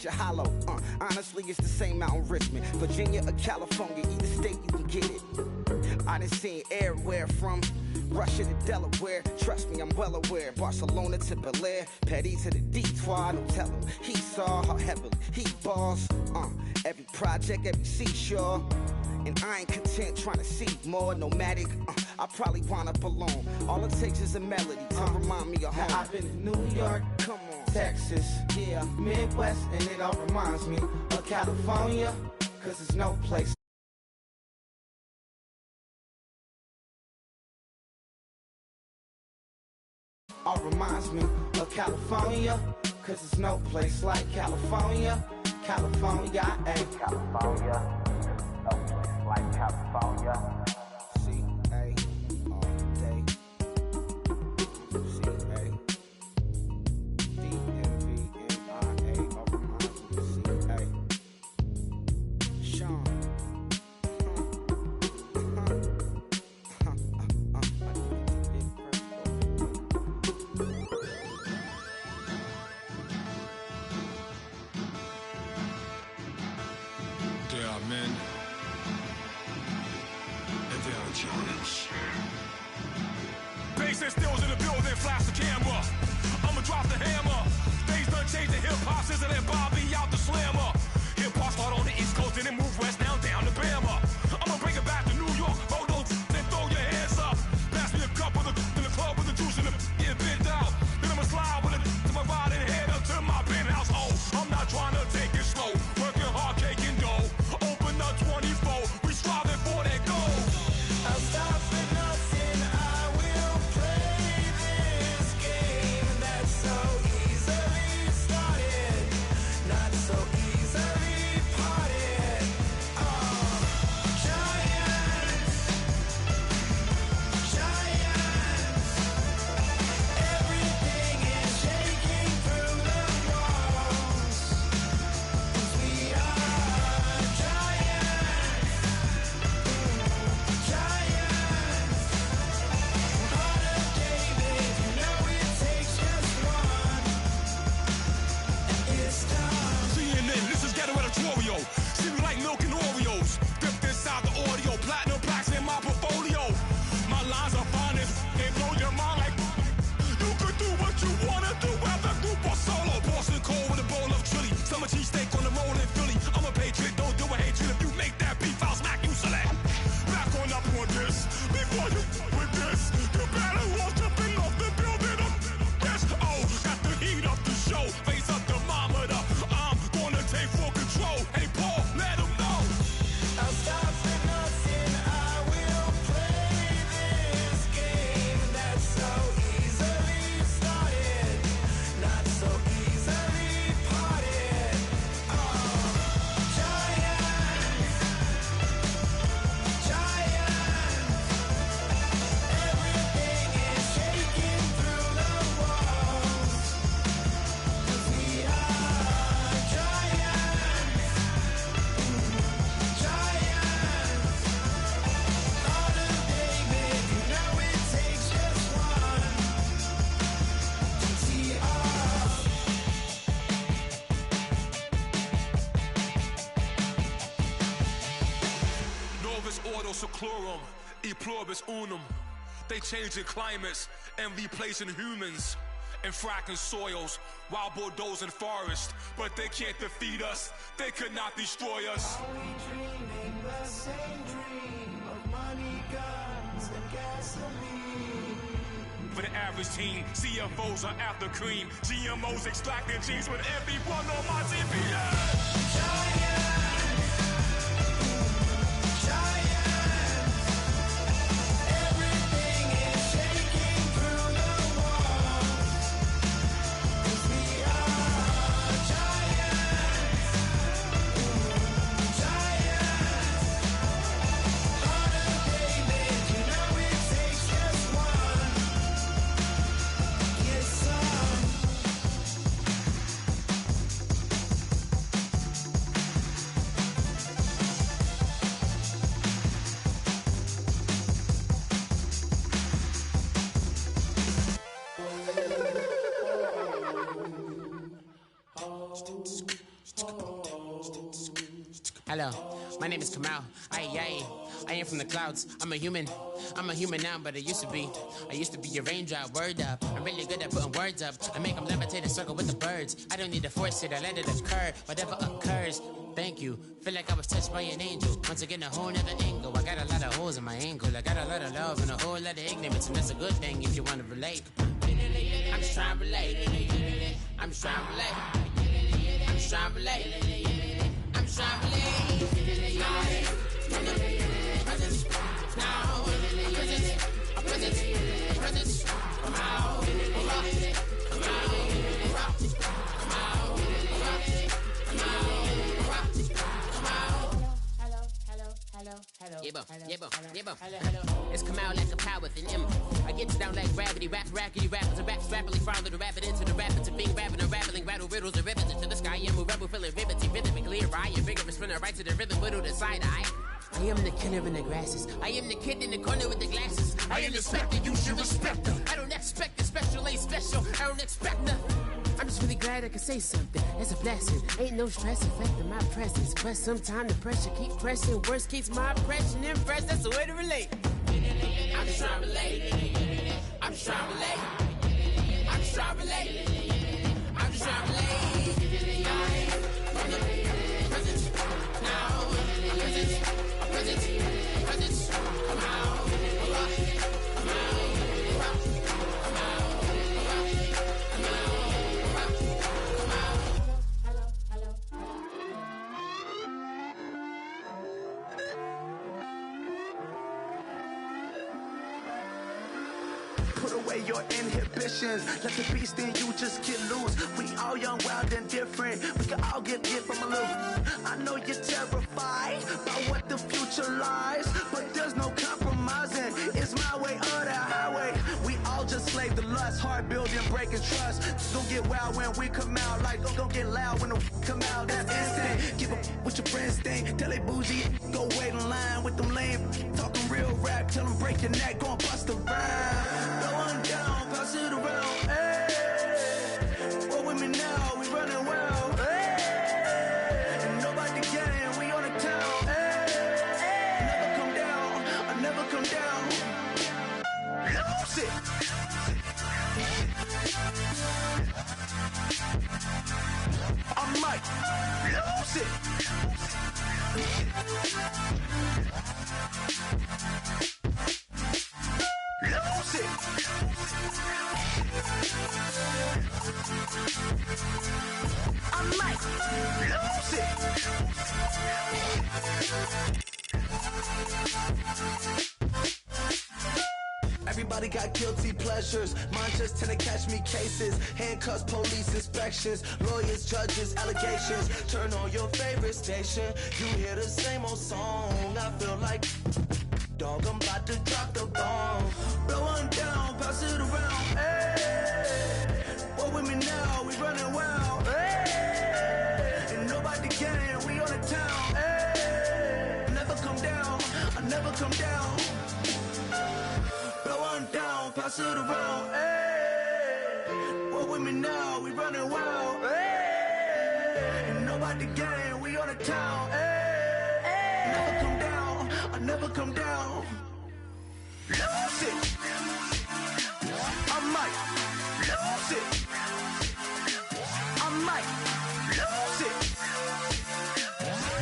picture hollow. Honestly, it's the same out in Richmond, Virginia or California, either state you can get it. I done seen everywhere from Russia to Delaware. Trust me, I'm well aware. Barcelona to Bel Air, Petty to the Detroit. Don't tell him he saw how heavily he balls. Every project, every seashore. And I ain't content trying to see more nomadic. I probably wind up alone. All it takes is a melody to remind me of home. Now I've been to New York, come on, Texas, yeah, Midwest, and it all reminds me of California, cause there's no place. All reminds me of California, cause there's no place like California. California, ayy. California, no place like California. C-A, all day. C-A, D-M-V-N-I-A, all reminds me of C-A. Sean. There are men, and there are giants. Bass and stills in the building, flash the camera. I'ma drop the hammer. Things done changed the hip-hop, sizzle and Bobby out the slammer. Hip-hop start on the East Coast and then move west, now down to Bama. I'ma bring it back to New York, roll those and throw your hands up. Pass me a cup with in the club with the juice in the get bent out. Then I'ma slide with it to my ride and head up to my penthouse. Oh, I'm not trying to take it slow, working hard, cake and dough. Open up 24, we striving for that goal. I'll stop for nothing, I will play this game that's so easily started, not so easily parted. Giants, everything is shaking through the walls, 'cause we are giants. Heart of David, you know it takes just one, and it's done. CNN, this is ghetto editorial. See me like milk and Oreos. Dipped inside the audio, platinum plaques in my portfolio. My lines are finest, they blow your mind like you could do what you wanna do, whether group or solo. Boston cold with a bowl of chili, summer cheesesteak on the roll in Philly. I'm a patriot, don't do a hatred. If you make that beef, I'll smack you silly. Back on up on this, before you with this, you better walk jumping off the building up. Yes, oh, got the heat up the show, face up thermometer. I'm gonna take full control. Hey Paul, let him know. I'll stop for nothing, I will play this game that's so easily started, not so easily parted. Giants, everything is shaking through the walls, 'cause we are giants. Heart of David, you know it takes just one to tee off. Novus ordo seclorum, e pluribus unum. They changing climates and replacing humans and fracking soils, wild bulldozing forests. But they can't defeat us, they could not destroy us. Are we dreaming the same dream of money, guns, and gasoline? For the average team, CFOs are after cream, GMOs extracting genes with everyone on my TPS. Everything is shaking through the walls, 'cause we are giants. Heart of David, you know it takes just one. Get some. Hello, my name is Kamal. I am from the clouds. I'm a human now, but I used to be a raindrop. Word up, I'm really good at putting words up. I make them levitate and circle with the birds. I don't need to force it, I let it occur. Whatever occurs, thank you. Feel like I was touched by an angel. Once again, a whole nother angle. I got a lot of holes in my ankle. I got a lot of love and a whole lot of ignorance, and that's a good thing if you want to relate. I'm just trying to relate. I'm just trying to relate. I'm just trying to relate. I'm just trying to relate. Presence, now, presence, come out, come It's come out like a power within him. I get you down like gravity, rackety rappers and raps rapidly follow the rapid into the rapid to being rapping and rattling, rattle riddles and rivets into the sky. I'm a rebel feeling rivety, rhythmically right, a vigorous spinner right to the rhythm, whittle the side eye. I am the killer in the grasses. I am the kid in the corner with the glasses. I am the specter, you should respect them. I don't expect the special, ain't special. I don't expect nothing. I'm just really glad I can say something. It's a blessing. Ain't no stress affecting my presence. But sometimes the pressure keep pressing. Worst keeps my impression impressed. That's the way to relate. I'm just trying to relate. I'm just trying to relate. I'm just trying to relate. I'm just trying to relate. From the presence, now, presence, come out, come out. Put away your inhibitions. Let the beast in you just get loose. We all young, wild, and different. We can all get from a little. I know you're terrified by what the future lies, but there's no compromising. It's my way or the highway. We all just slave to lust, hard building, breaking trust. Don't get wild when we come out. Like don't get loud when the come out. That's instant. Give up what your friends think. Tell they bougie. Go wait in line with them lame. Talking real rap. Tell them break your neck. Go and bust a rhyme. Going down, pass it around, hey. Roll with me now, we running wild, hey. And nobody getting, we on the town, hey. Never come down, I never come down. Lose it. I might lose it. Lose it. I might lose it. Everybody got guilty pleasures. Mine just tend to catch me cases. Handcuffs, police inspections, lawyers, judges, allegations. Turn on your favorite station. You hear the same old song. I feel like dog, I'm about to drop the bomb. Blow one down, pass it around, hey. What with me now, we running wild, hey. And nobody getting, we on the town, hey. Never come down, I never come down. Blow one down, pass it around, hey. What with me now, we running wild, hey. And nobody getting, we on the town, hey. Never come down, I never come down. Lose it. I might lose it. I might lose it.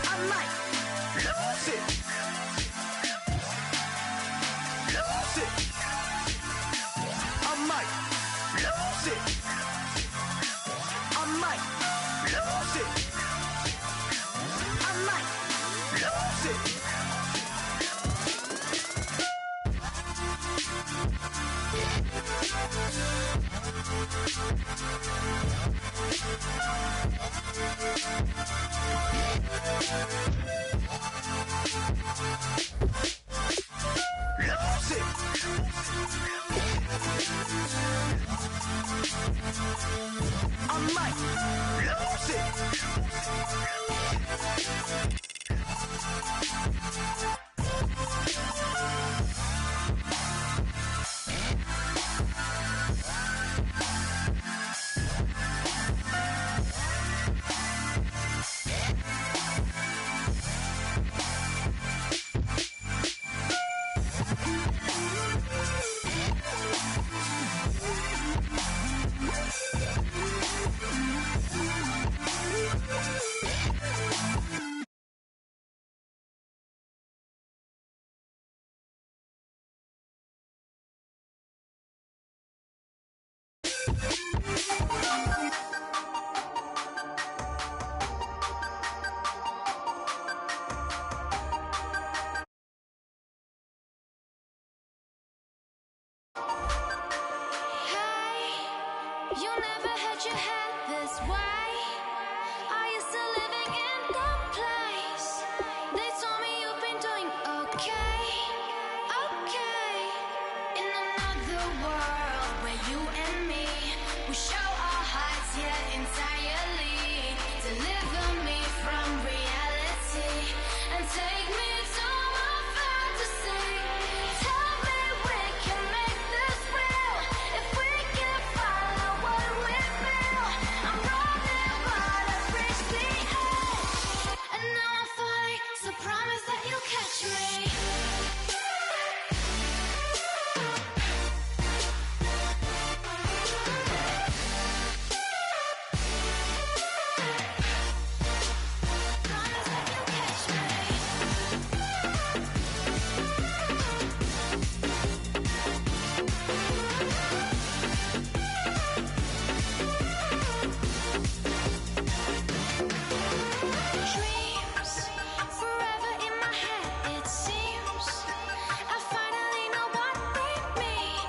I might lose it. Lose it. I might lose it. I might lose it. I might lose it. Lose it. I might lose it. You never had your head this way. Are you still living in that place? They told me you've been doing okay, okay. In another world where you and me, we show our hearts yet entirely. Deliver me from reality and take me to my fantasy. Tell me we can make this real if we can follow what we feel. I'm running but I've reached the edge, and now I'm falling, so promise that you'll catch me. Dreams forever in my head, it seems. I finally know what they mean.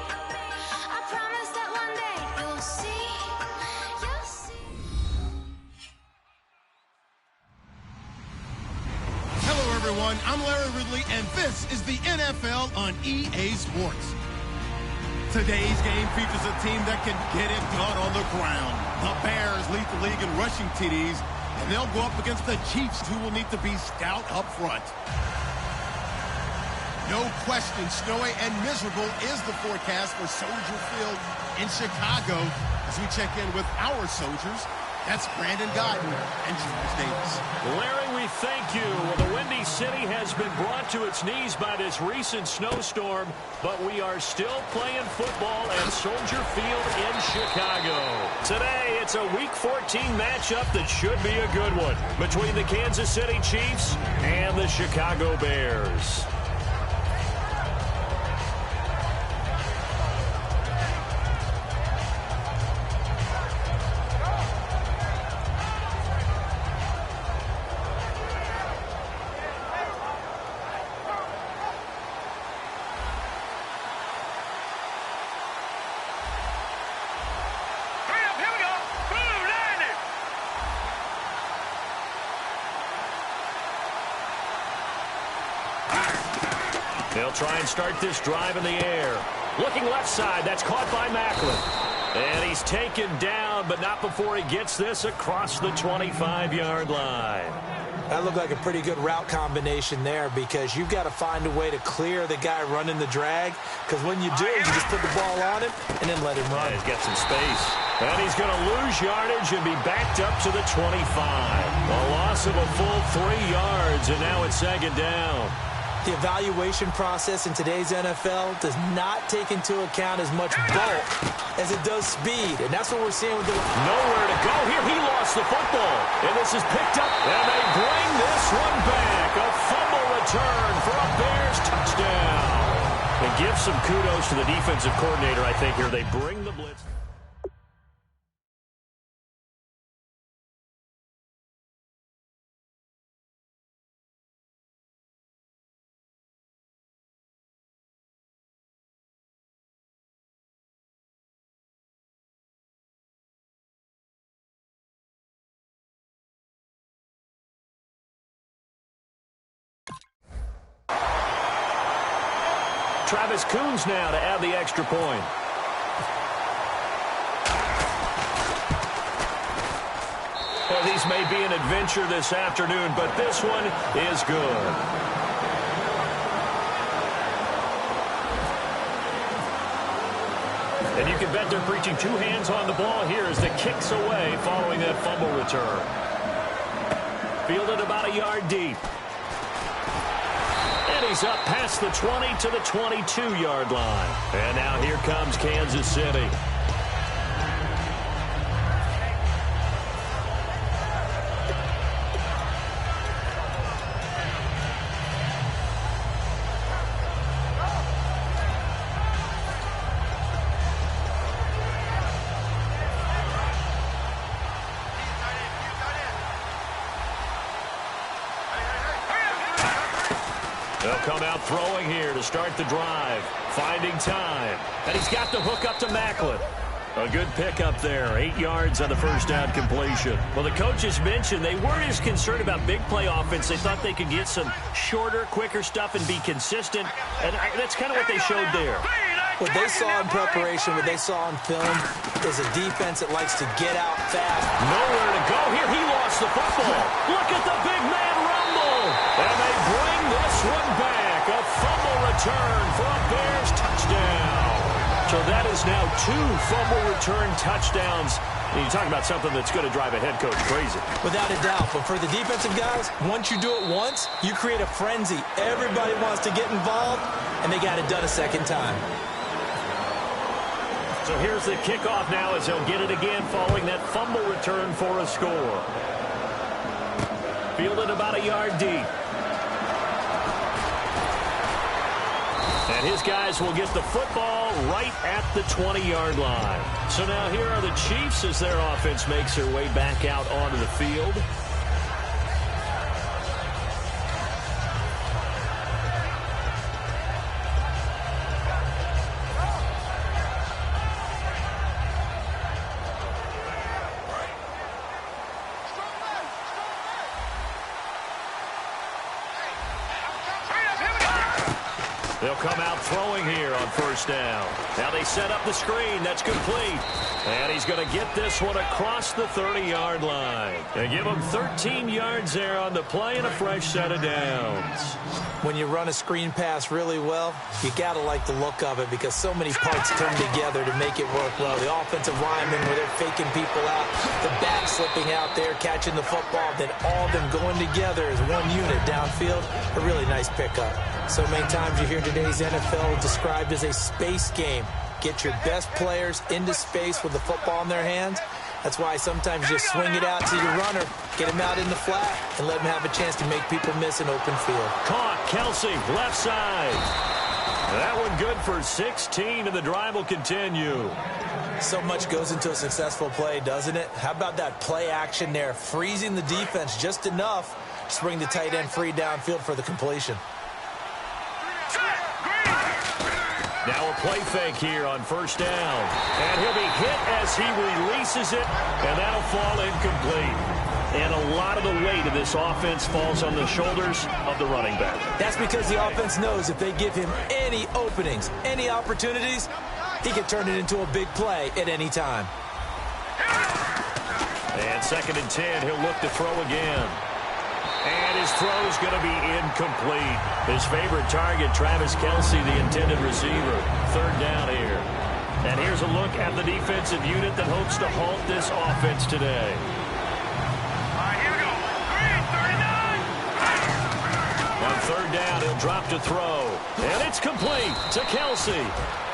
I promise that one day you'll see, you'll see. Hello, everyone. I'm Larry Ridley, and this is the NFL on EA Sports. Today's game features a team that can get it done on the ground. The Bears lead the league in rushing TDs, and they'll go up against the Chiefs, who will need to be stout up front. No question, snowy and miserable is the forecast for Soldier Field in Chicago. As we check in with our soldiers, that's Brandon Godden and George Davis. Larry, we thank you. Well, the Windy City has been brought to its knees by this recent snowstorm, but we are still playing football at Soldier Field in Chicago. Today, it's a Week 14 matchup that should be a good one between the Kansas City Chiefs and the Chicago Bears. They'll try and start this drive in the air. Looking left side, that's caught by Macklin. And he's taken down, but not before he gets this across the 25-yard line. That looked like a pretty good route combination there, because you've got to find a way to clear the guy running the drag, because when you do, you just put the ball on him and then let him run. Yeah, he's got some space. And he's going to lose yardage and be backed up to the 25. A loss of a full 3 yards, and now it's second down. The evaluation process in today's NFL does not take into account as much bulk as it does speed, and that's what we're seeing with the... Nowhere to go here. He lost the football, and this is picked up, and they bring this one back. A fumble return for a Bears touchdown. And give some kudos to the defensive coordinator, I think, here. They bring the blitz. Travis Coons now to add the extra point. Well, these may be an adventure this afternoon, but this one is good. And you can bet they're preaching two hands on the ball here as the kick's away following that fumble return. Fielded about a yard deep. And he's up past the 20 to the 22-yard line. And now here comes Kansas City. They'll come out throwing here to start the drive. Finding time. And he's got the hook up to Macklin. A good pickup there, 8 yards on the first down completion. Well, the coaches mentioned they weren't as concerned about big play offense. They thought they could get some shorter, quicker stuff and be consistent, and that's kind of what they showed there. What they saw in preparation, what they saw on film, is a defense that likes to get out fast. Nowhere to go here. He lost the football. Look at the big man rumble. And they bring this one back. A fumble return for a Bears touchdown. So that is now 2 fumble return touchdowns. And you talk about something that's going to drive a head coach crazy. Without a doubt. But for the defensive guys, once you do it once, you create a frenzy. Everybody wants to get involved, and they got it done a second time. So here's the kickoff now as he'll get it again following that fumble return for a score. Fielded about a yard deep. And his guys will get the football right at the 20-yard line. So now here are the Chiefs as their offense makes their way back out onto the field. They'll come out throwing here on first down. Now they set up the screen. That's complete. And he's going to get this one across the 30-yard line. They give him 13 yards there on the play and a fresh set of downs. When you run a screen pass really well, you got to like the look of it because so many parts come together to make it work well. The offensive linemen where they're faking people out, the back slipping out there, catching the football, then all of them going together as one unit downfield. A really nice pickup. So many times you hear today's NFL described as a space game. Get your best players into space with the football in their hands. That's why sometimes you just swing it out to your runner, get him out in the flat, and let him have a chance to make people miss an open field. Caught, Kelsey, left side. That one good for 16, and the drive will continue. So much goes into a successful play, doesn't it? How about that play action there, freezing the defense just enough to bring the tight end free downfield for the completion. Now a play fake here on first down. And he'll be hit as he releases it, and that'll fall incomplete. And a lot of the weight of this offense falls on the shoulders of the running back. That's because the offense knows if they give him any openings, any opportunities, he can turn it into a big play at any time. And 2nd and 10, he'll look to throw again. And his throw is going to be incomplete. His favorite target, Travis Kelsey, the intended receiver. 3rd down here. And here's a look at the defensive unit that hopes to halt this offense today. On 3rd down, he'll drop to throw. And it's complete to Kelsey.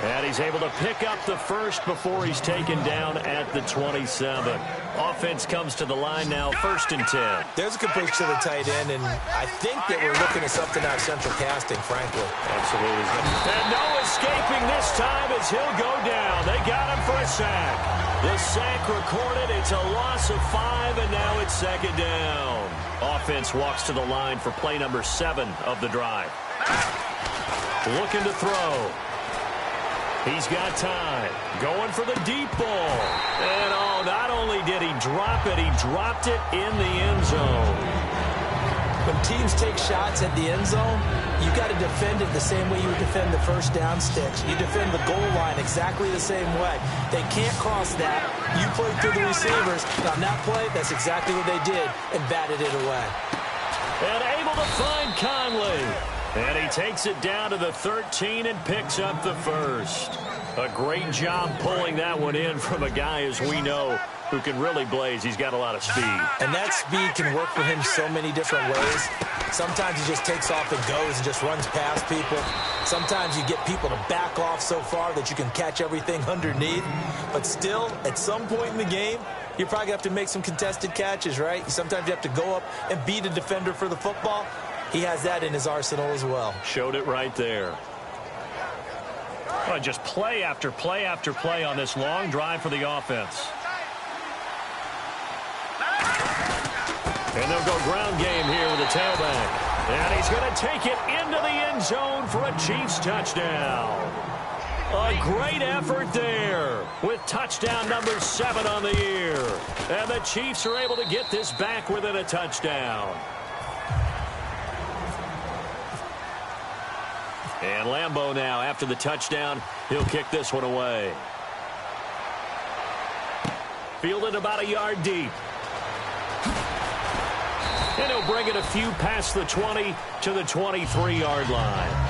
And he's able to pick up the first before he's taken down at the 27. Offense comes to the line now, 1st and 10. There's a completion to the tight end, and I think that we're looking at something out of central casting, frankly. Absolutely. And no escaping this time as he'll go down. They got him for a sack. The sack recorded. It's a loss of 5, and now it's 2nd down. Offense walks to the line for play number 7 of the drive. Looking to throw. He's got time. Going for the deep ball. And not only did he drop it, he dropped it in the end zone. When teams take shots at the end zone, you got to defend it the same way you would defend the first down sticks. You defend the goal line exactly the same way. They can't cross that. You play through the receivers. And on that play, that's exactly what they did and batted it away. And able to find Conley. And he takes it down to the 13 and picks up the first. A great job pulling that one in from a guy, as we know, who can really blaze. He's got a lot of speed. And that speed can work for him so many different ways. Sometimes he just takes off and goes and just runs past people. Sometimes you get people to back off so far that you can catch everything underneath. But still, at some point in the game, you probably have to make some contested catches, right? Sometimes you have to go up and beat a defender for the football. He has that in his arsenal as well. Showed it right there. Well, just play after play after play on this long drive for the offense. And they'll go ground game here with the tailback. And he's going to take it into the end zone for a Chiefs touchdown. A great effort there with touchdown number 7 on the year. And the Chiefs are able to get this back within a touchdown. And Lambeau now, after the touchdown, he'll kick this one away. Fielded about a yard deep. And he'll bring it a few past the 20 to the 23-yard line.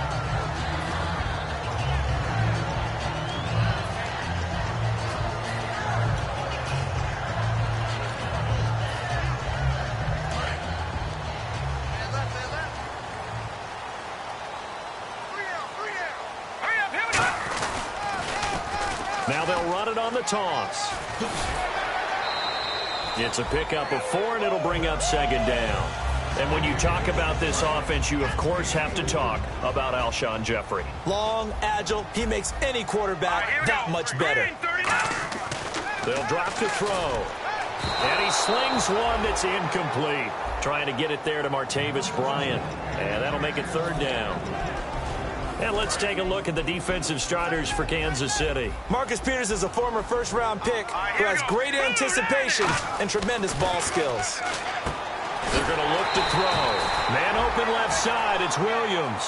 Now they'll run it on the toss. It's a pickup of 4, and it'll bring up second down. And when you talk about this offense, you, of course, have to talk about Alshon Jeffrey. Long, agile. He makes any quarterback that much better. They'll drop to throw. And he slings one that's incomplete. Trying to get it there to Martavis Bryant. And that'll make it third down. And let's take a look at the defensive starters for Kansas City. Marcus Peters is a former first-round pick who has great anticipation and tremendous ball skills. They're going to look to throw. Man open left side. It's Williams.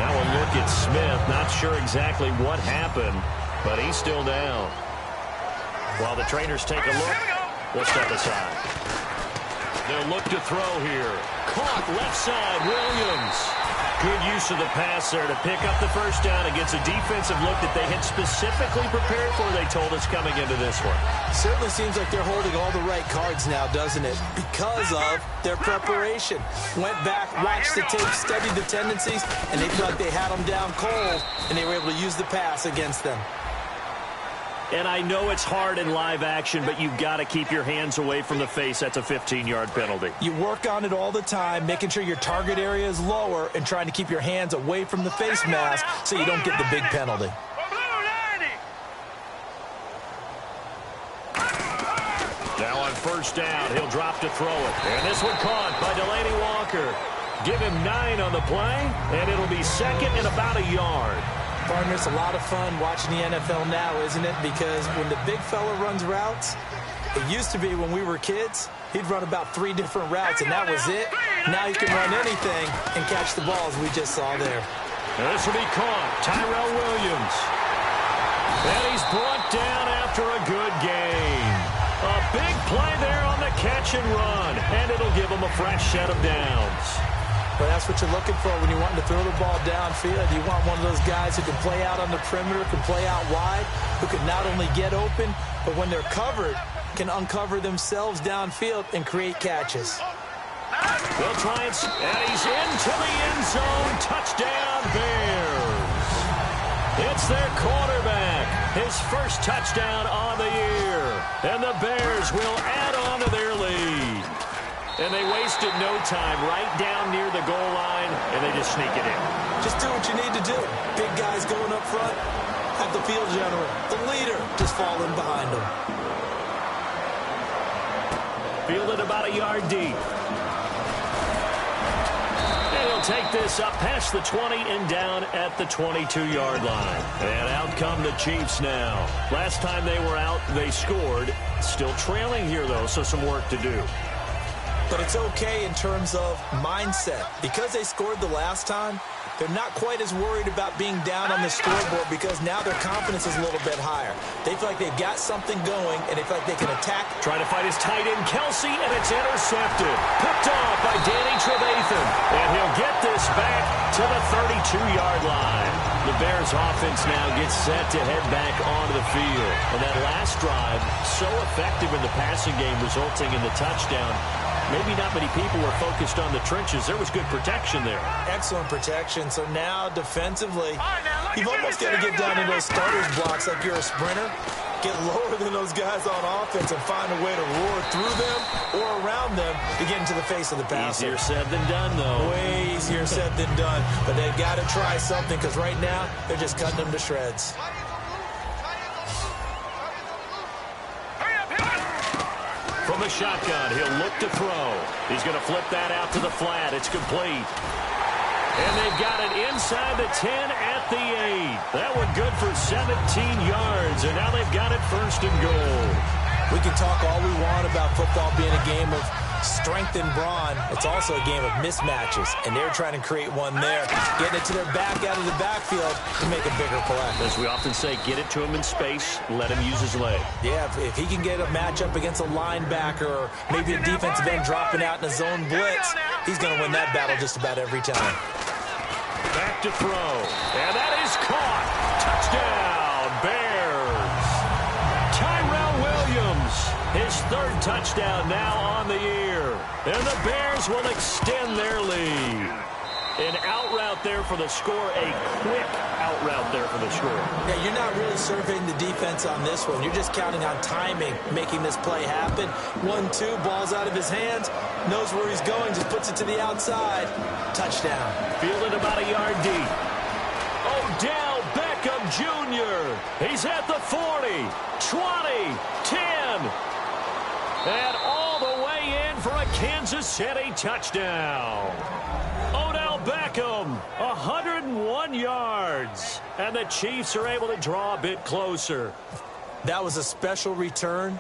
Now a look at Smith. Not sure exactly what happened, but he's still down. While the trainers take a look, we'll step aside. They'll look to throw here. Caught left side, Williams. Good use of the pass there to pick up the first down against a defensive look that they had specifically prepared for, they told us, coming into this one. Certainly seems like they're holding all the right cards now, doesn't it? Because of their preparation. Went back, watched the tape, studied the tendencies, and they felt like they had them down cold, and they were able to use the pass against them. And I know it's hard in live action, but you've got to keep your hands away from the face. That's a 15-yard penalty. You work on it all the time, making sure your target area is lower and trying to keep your hands away from the face mask so you don't get the big penalty. Now on first down, he'll drop to throw it. And this one caught by Delaney Walker. Give him 9 on the play, and it'll be second and about a yard. Partner, it's a lot of fun watching the NFL now, isn't it? Because when the big fella runs routes, it used to be when we were kids, he'd run about 3 different routes, and that was it. Now he can run anything and catch the balls we just saw there. And this will be caught. Tyrell Williams. And he's brought down after a good gain. A big play there on the catch and run, and it'll give him a fresh set of downs. But that's what you're looking for when you're wanting to throw the ball downfield. You want one of those guys who can play out on the perimeter, can play out wide, who can not only get open, but when they're covered, can uncover themselves downfield and create catches. They'll try it, and he's into the end zone. Touchdown, Bears. It's their quarterback. His first touchdown on the year. And the Bears will add on to their lead. And they wasted no time, right down near the goal line, and they just sneak it in. Just do what you need to do. Big guys going up front, have the field general, the leader, just fall in behind them. Fielded about a yard deep. And he'll take this up past the 20 and down at the 22-yard line. And out come the Chiefs now. Last time they were out, they scored. Still trailing here, though, so some work to do. But it's okay in terms of mindset. Because they scored the last time, they're not quite as worried about being down on the scoreboard because now their confidence is a little bit higher. They feel like they've got something going, and they feel like they can attack. Trying to fight his tight end, Kelsey, and it's intercepted. Picked off by Danny Trevathan. And he'll get this back to the 32-yard line. The Bears offense now gets set to head back onto the field. And that last drive, so effective in the passing game, resulting in the touchdown. Maybe not many people were focused on the trenches. There was good protection there. Excellent protection. So now defensively, you've almost got to get down in those starters blocks like you're a sprinter. Get lower than those guys on offense and find a way to roar through them or around them to get into the face of the passer. Easier said than done, though. Way easier said than done. But they've got to try something because right now they're just cutting them to shreds. From the shotgun, he'll look to throw. He's going to flip that out to the flat. It's complete. And they've got it inside the 10 at the 8. That one good for 17 yards, and now they've got it first and goal. We can talk all we want about football being a game of strength and brawn. It's also a game of mismatches, and they're trying to create one there, getting it to their back out of the backfield to make a bigger play. As we often say, get it to him in space, let him use his leg. Yeah, if he can get a matchup against a linebacker or maybe a defensive end dropping out in a zone blitz, he's going to win that battle just about every time. Back to throw, and that is caught. Touchdown, Bears. Tyrell Williams, his third touchdown now on the year. And the Bears will extend their lead. An out route there for the score, a quick out route there for the score. Yeah, you're not really surveying the defense on this one. You're just counting on timing, making this play happen. 1-2, ball's out of his hands, knows where he's going, just puts it to the outside. Touchdown. Fielded about a yard deep. Odell Beckham Jr. He's at the 40, 20, 10. And all the way in for a Kansas City touchdown. Odell Beckham, 101 yards. And the Chiefs are able to draw a bit closer. That was a special return,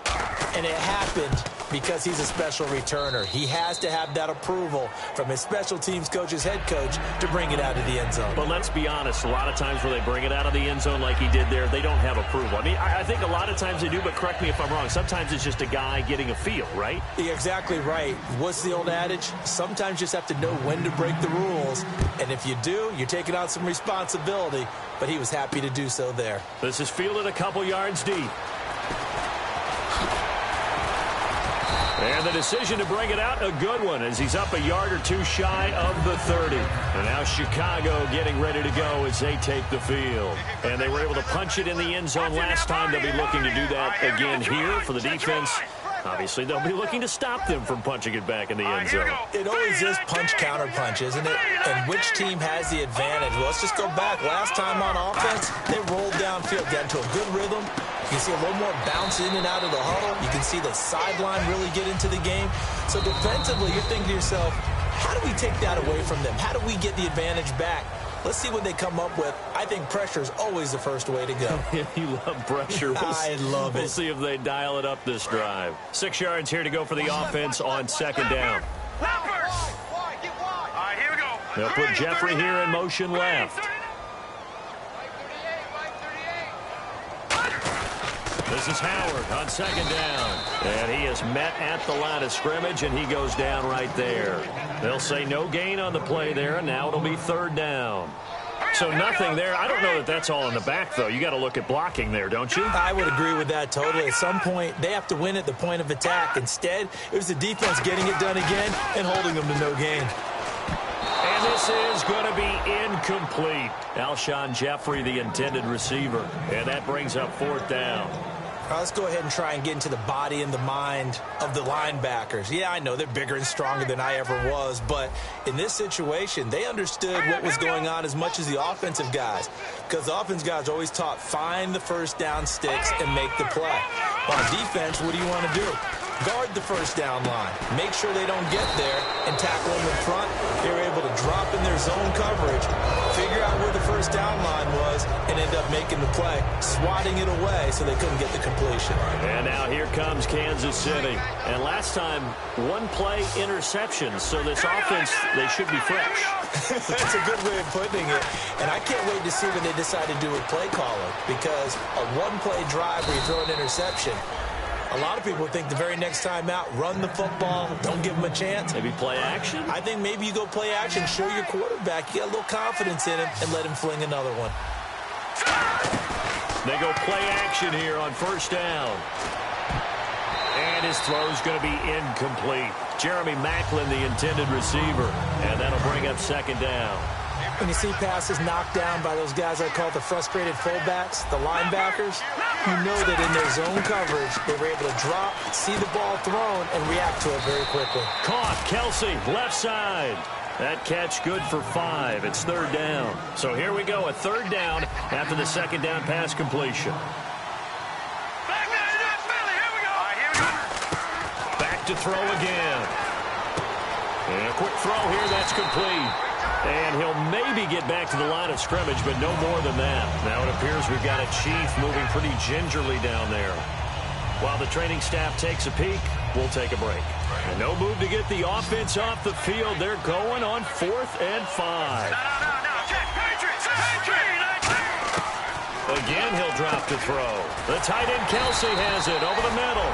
and it happened because he's a special returner. He has to have that approval from his special teams coach, his head coach, to bring it out of the end zone. But let's be honest, a lot of times where they bring it out of the end zone like he did there, they don't have approval. I mean, I think a lot of times they do, but correct me if I'm wrong. Sometimes it's just a guy getting a feel, right? You're exactly right. What's the old adage? Sometimes you just have to know when to break the rules. And if you do, you're taking on some responsibility. But he was happy to do so there. This is fielded a couple yards deep. And the decision to bring it out, a good one, as he's up a yard or two shy of the 30. And now Chicago getting ready to go as they take the field. And they were able to punch it in the end zone last time. They'll be looking to do that again here for the defense. Obviously, they'll be looking to stop them from punching it back in the end zone. It always is punch-counter-punch, isn't it? And which team has the advantage? Well, let's just go back. Last time on offense, they rolled downfield, got into a good rhythm. You can see a little more bounce in and out of the huddle. You can see the sideline really get into the game. So defensively, you're thinking to yourself, how do we take that away from them? How do we get the advantage back? Let's see what they come up with. I think pressure is always the first way to go. You love pressure. I love it. We'll see if they dial it up this drive. 6 yards here to go for the offense on second down. All right, here we go. They'll put Jeffrey here in motion left. This is Howard on second down. And he is met at the line of scrimmage, and he goes down right there. They'll say no gain on the play there, and now it'll be third down. So nothing there. I don't know that that's all in the back, though. You got to look at blocking there, don't you? I would agree with that totally. At some point, they have to win at the point of attack. Instead, it was the defense getting it done again and holding them to no gain. And this is going to be incomplete. Alshon Jeffrey, the intended receiver. And that brings up fourth down. Let's go ahead and try and get into the body and the mind of the linebackers. Yeah, I know they're bigger and stronger than I ever was, but in this situation, they understood what was going on as much as the offensive guys, because the offensive guys are always taught, find the first down sticks and make the play. On defense, what do you want to do? Guard the first down line. Make sure they don't get there and tackle them in front. They were able to drop in their zone coverage, figure out where the first down line was, and end up making the play, swatting it away so they couldn't get the completion. And now here comes Kansas City. And last time, one play interception. So this offense, they should be fresh. That's a good way of putting it. And I can't wait to see what they decide to do with play calling, because a one-play drive where you throw an interception, a lot of people think the very next time out, run the football, don't give them a chance. Maybe play action? I think maybe you go play action, show your quarterback you got a little confidence in him, and let him fling another one. They go play action here on first down. And his throw is going to be incomplete. Jeremy Maclin, the intended receiver. And that'll bring up second down. When you see passes knocked down by those guys I call the frustrated fullbacks, the linebackers, you know that in their zone coverage, they were able to drop, see the ball thrown, and react to it very quickly. Caught, Kelsey, left side. That catch good for 5. It's third down. So here we go, a third down after the second down pass completion. Back to throw again. And a quick throw here, that's complete. And he'll maybe get back to the line of scrimmage, but no more than that. Now it appears we've got a Chief moving pretty gingerly down there. While the training staff takes a peek, we'll take a break. And no move to get the offense off the field. They're going on 4th and 5. Again, he'll drop to throw. The tight end, Kelsey, has it over the middle.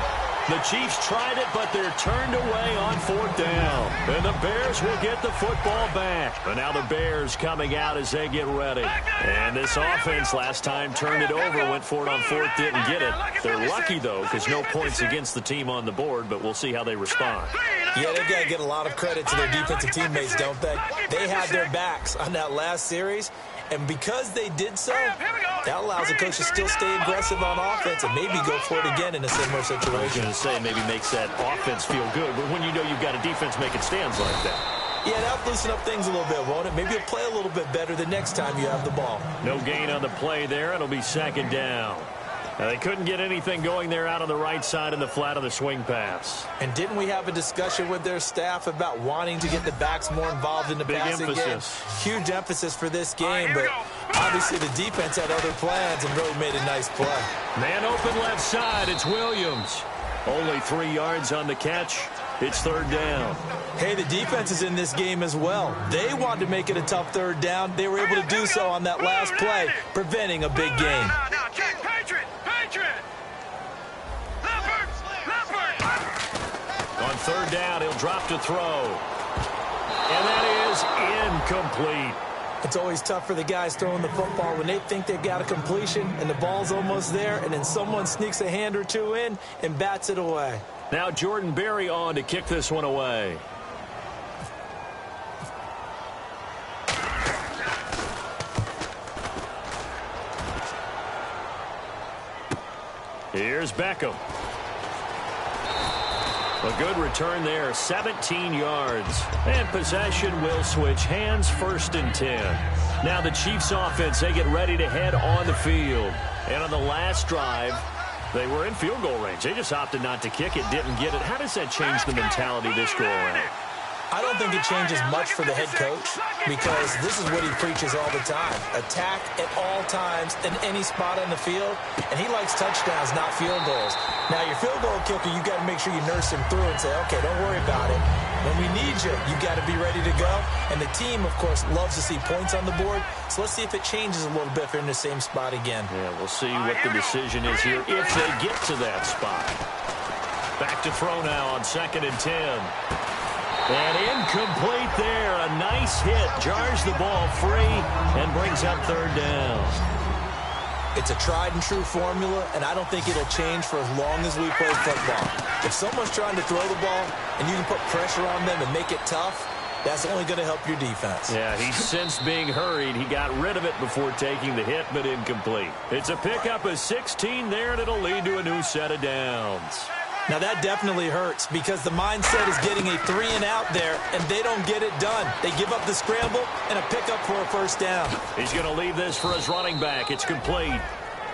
The Chiefs tried it, but they're turned away on 4th down. And the Bears will get the football back. But now the Bears coming out as they get ready. And this offense last time turned it over, went for it on 4th, didn't get it. They're lucky, though, because no points against the team on the board, but we'll see how they respond. Yeah, they've got to get a lot of credit to their defensive teammates, don't they? They had their backs on that last series. And because they did so, that allows the coach to still stay aggressive on offense and maybe go for it again in a similar situation. I was going to say maybe makes that offense feel good, but when you know you've got a defense making stands like that. Yeah, that'll loosen up things a little bit, won't it? Maybe you'll play a little bit better the next time you have the ball. No gain on the play there. It'll be 2nd down. Now, they couldn't get anything going there out on the right side in the flat of the swing pass. And didn't we have a discussion with their staff about wanting to get the backs more involved in the passing game? Huge emphasis for this game, but obviously the defense had other plans and really made a nice play. Man open left side. It's Williams. Only 3 yards on the catch. It's 3rd down. Hey, the defense is in this game as well. They wanted to make it a tough 3rd down. They were able to do so on that last play, preventing a big gain. On 3rd down, he'll drop to throw. And that is incomplete. It's always tough for the guys throwing the football when they think they've got a completion and the ball's almost there, and then someone sneaks a hand or two in and bats it away. Now Jordan Berry on to kick this one away. Here's Beckham. A good return there, 17 yards. And possession will switch hands, 1st and 10. Now the Chiefs offense, they get ready to head on the field. And on the last drive, they were in field goal range. They just opted not to kick it, didn't get it. How does that change the mentality this go around? I don't think it changes much for the head coach because this is what he preaches all the time. Attack at all times in any spot on the field, and he likes touchdowns, not field goals. Now, your field goal kicker, you got to make sure you nurse him through and say, okay, don't worry about it. When we need you, you got to be ready to go. And the team, of course, loves to see points on the board. So let's see if it changes a little bit if they're in the same spot again. Yeah, we'll see what the decision is here if they get to that spot. Back to throw now on 2nd and 10. And incomplete there. A nice hit. Jars the ball free and brings up 3rd down. It's a tried-and-true formula, and I don't think it'll change for as long as we play football. If someone's trying to throw the ball and you can put pressure on them and make it tough, that's only going to help your defense. Yeah, he's since being hurried. He got rid of it before taking the hit, but incomplete. It's a pickup of 16 there, and it'll lead to a new set of downs. Now, that definitely hurts because the mindset is getting a 3-and-out there, and they don't get it done. They give up the scramble and a pickup for a 1st down. He's going to leave this for his running back. It's complete.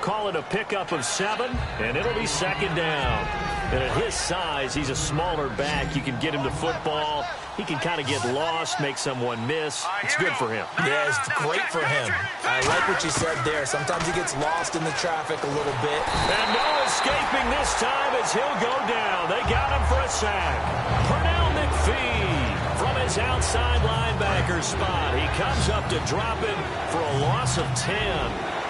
Call it a pickup of 7, and it'll be 2nd down. And at his size, he's a smaller back. You can get him the football. He can kind of get lost, make someone miss. It's good for him. Yeah, it's great for him. I like what you said there. Sometimes he gets lost in the traffic a little bit. And no escaping this time as he'll go down. They got him for a sack. Pernell McPhee from his outside linebacker spot. He comes up to drop it for a loss of 10.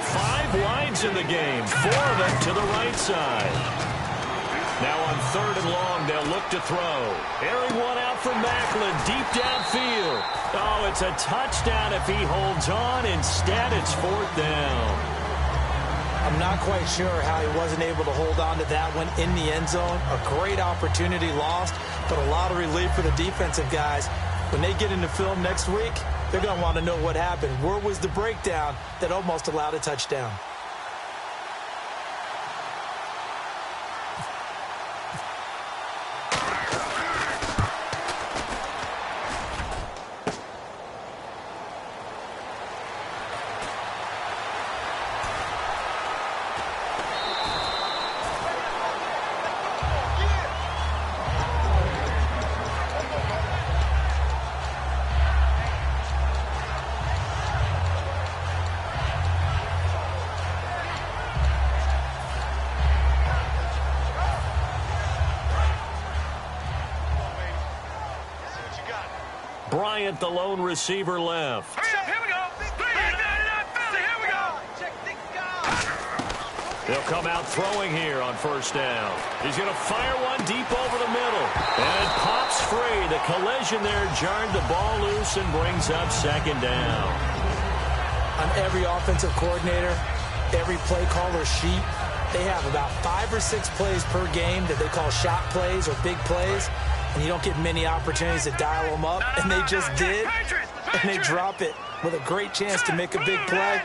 5 wides in the game, 4 of them to the right side. Now on 3rd and long, they'll look to throw. Airing one out for Macklin, deep downfield. Oh, it's a touchdown if he holds on. Instead, it's 4th down. I'm not quite sure how he wasn't able to hold on to that one in the end zone. A great opportunity lost, but a lot of relief for the defensive guys. When they get into film next week, they're going to want to know what happened. Where was the breakdown that almost allowed a touchdown? Bryant, the lone receiver, left. Hurry up, here we go. Here we go. They'll come out throwing here on first down. He's going to fire one deep over the middle. And it pops free. The collision there jarred the ball loose and brings up second down. On every offensive coordinator, every play caller sheet, they have about 5 or 6 plays per game that they call shot plays or big plays. And you don't get many opportunities to dial them up. And they just did. And they drop it with a great chance to make a big play.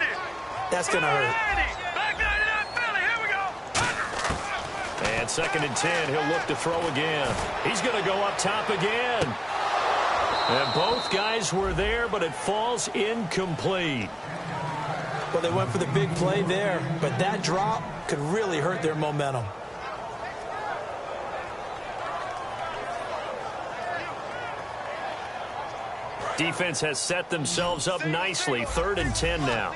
That's going to hurt. And 2nd and 10, he'll look to throw again. He's going to go up top again. And both guys were there, but it falls incomplete. Well, they went for the big play there, but that drop could really hurt their momentum. Defense has set themselves up nicely. 3rd and 10 now.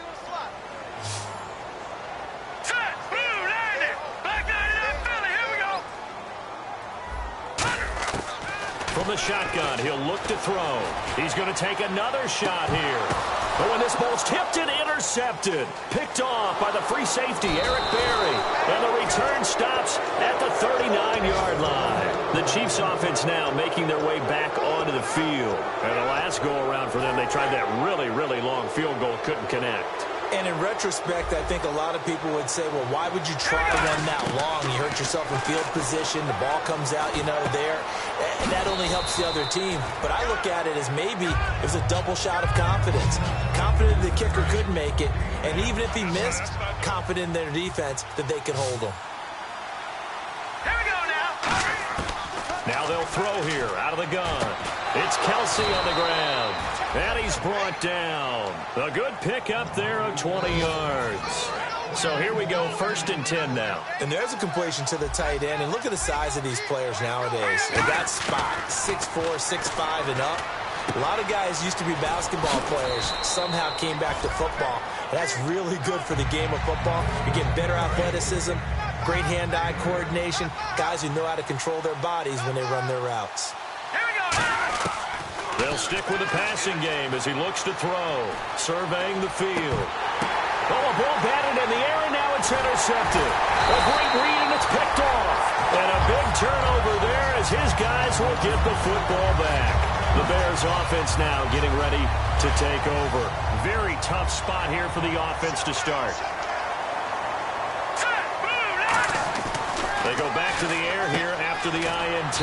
From the shotgun, he'll look to throw. He's going to take another shot here. Oh, and this ball's tipped and intercepted. Picked off by the free safety, Eric Berry. And the return stops at the 39-yard line. The Chiefs offense now making their way back onto the field. And the last go-around for them, they tried that really, really long field goal, couldn't connect. And in retrospect, I think a lot of people would say, well, why would you try one that long? You hurt yourself in field position. The ball comes out, there. And that only helps the other team. But I look at it as maybe it was a double shot of confidence. Confident the kicker could make it. And even if he missed, confident in their defense that they could hold him. Here we go now. Now they'll throw here out of the gun. It's Kelsey on the ground. And he's brought down. A good pick up there of 20 yards. So here we go, 1st and 10 now. And there's a completion to the tight end. And look at the size of these players nowadays. In that spot, 6'4", 6'5", and up. A lot of guys used to be basketball players, somehow came back to football. That's really good for the game of football. You get better athleticism, great hand-eye coordination, guys who know how to control their bodies when they run their routes. They'll stick with the passing game as he looks to throw, surveying the field. Oh, a ball batted in the air, and now it's intercepted. A great read, and it's picked off. And a big turnover there as his guys will get the football back. The Bears offense now getting ready to take over. Very tough spot here for the offense to start. They go back to the air here after the INT.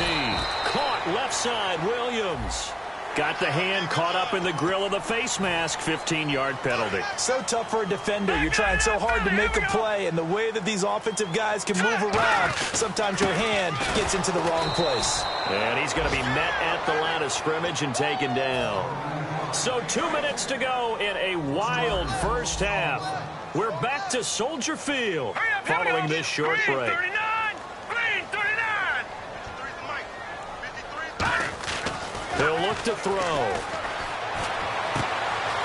Caught left side, Williams. Got the hand caught up in the grill of the face mask. 15-yard penalty. So tough for a defender. You're trying so hard to make a play, and the way that these offensive guys can move around, sometimes your hand gets into the wrong place. And he's going to be met at the line of scrimmage and taken down. So 2 minutes to go in a wild first half. We're back to Soldier Field following this short break. They'll look to throw.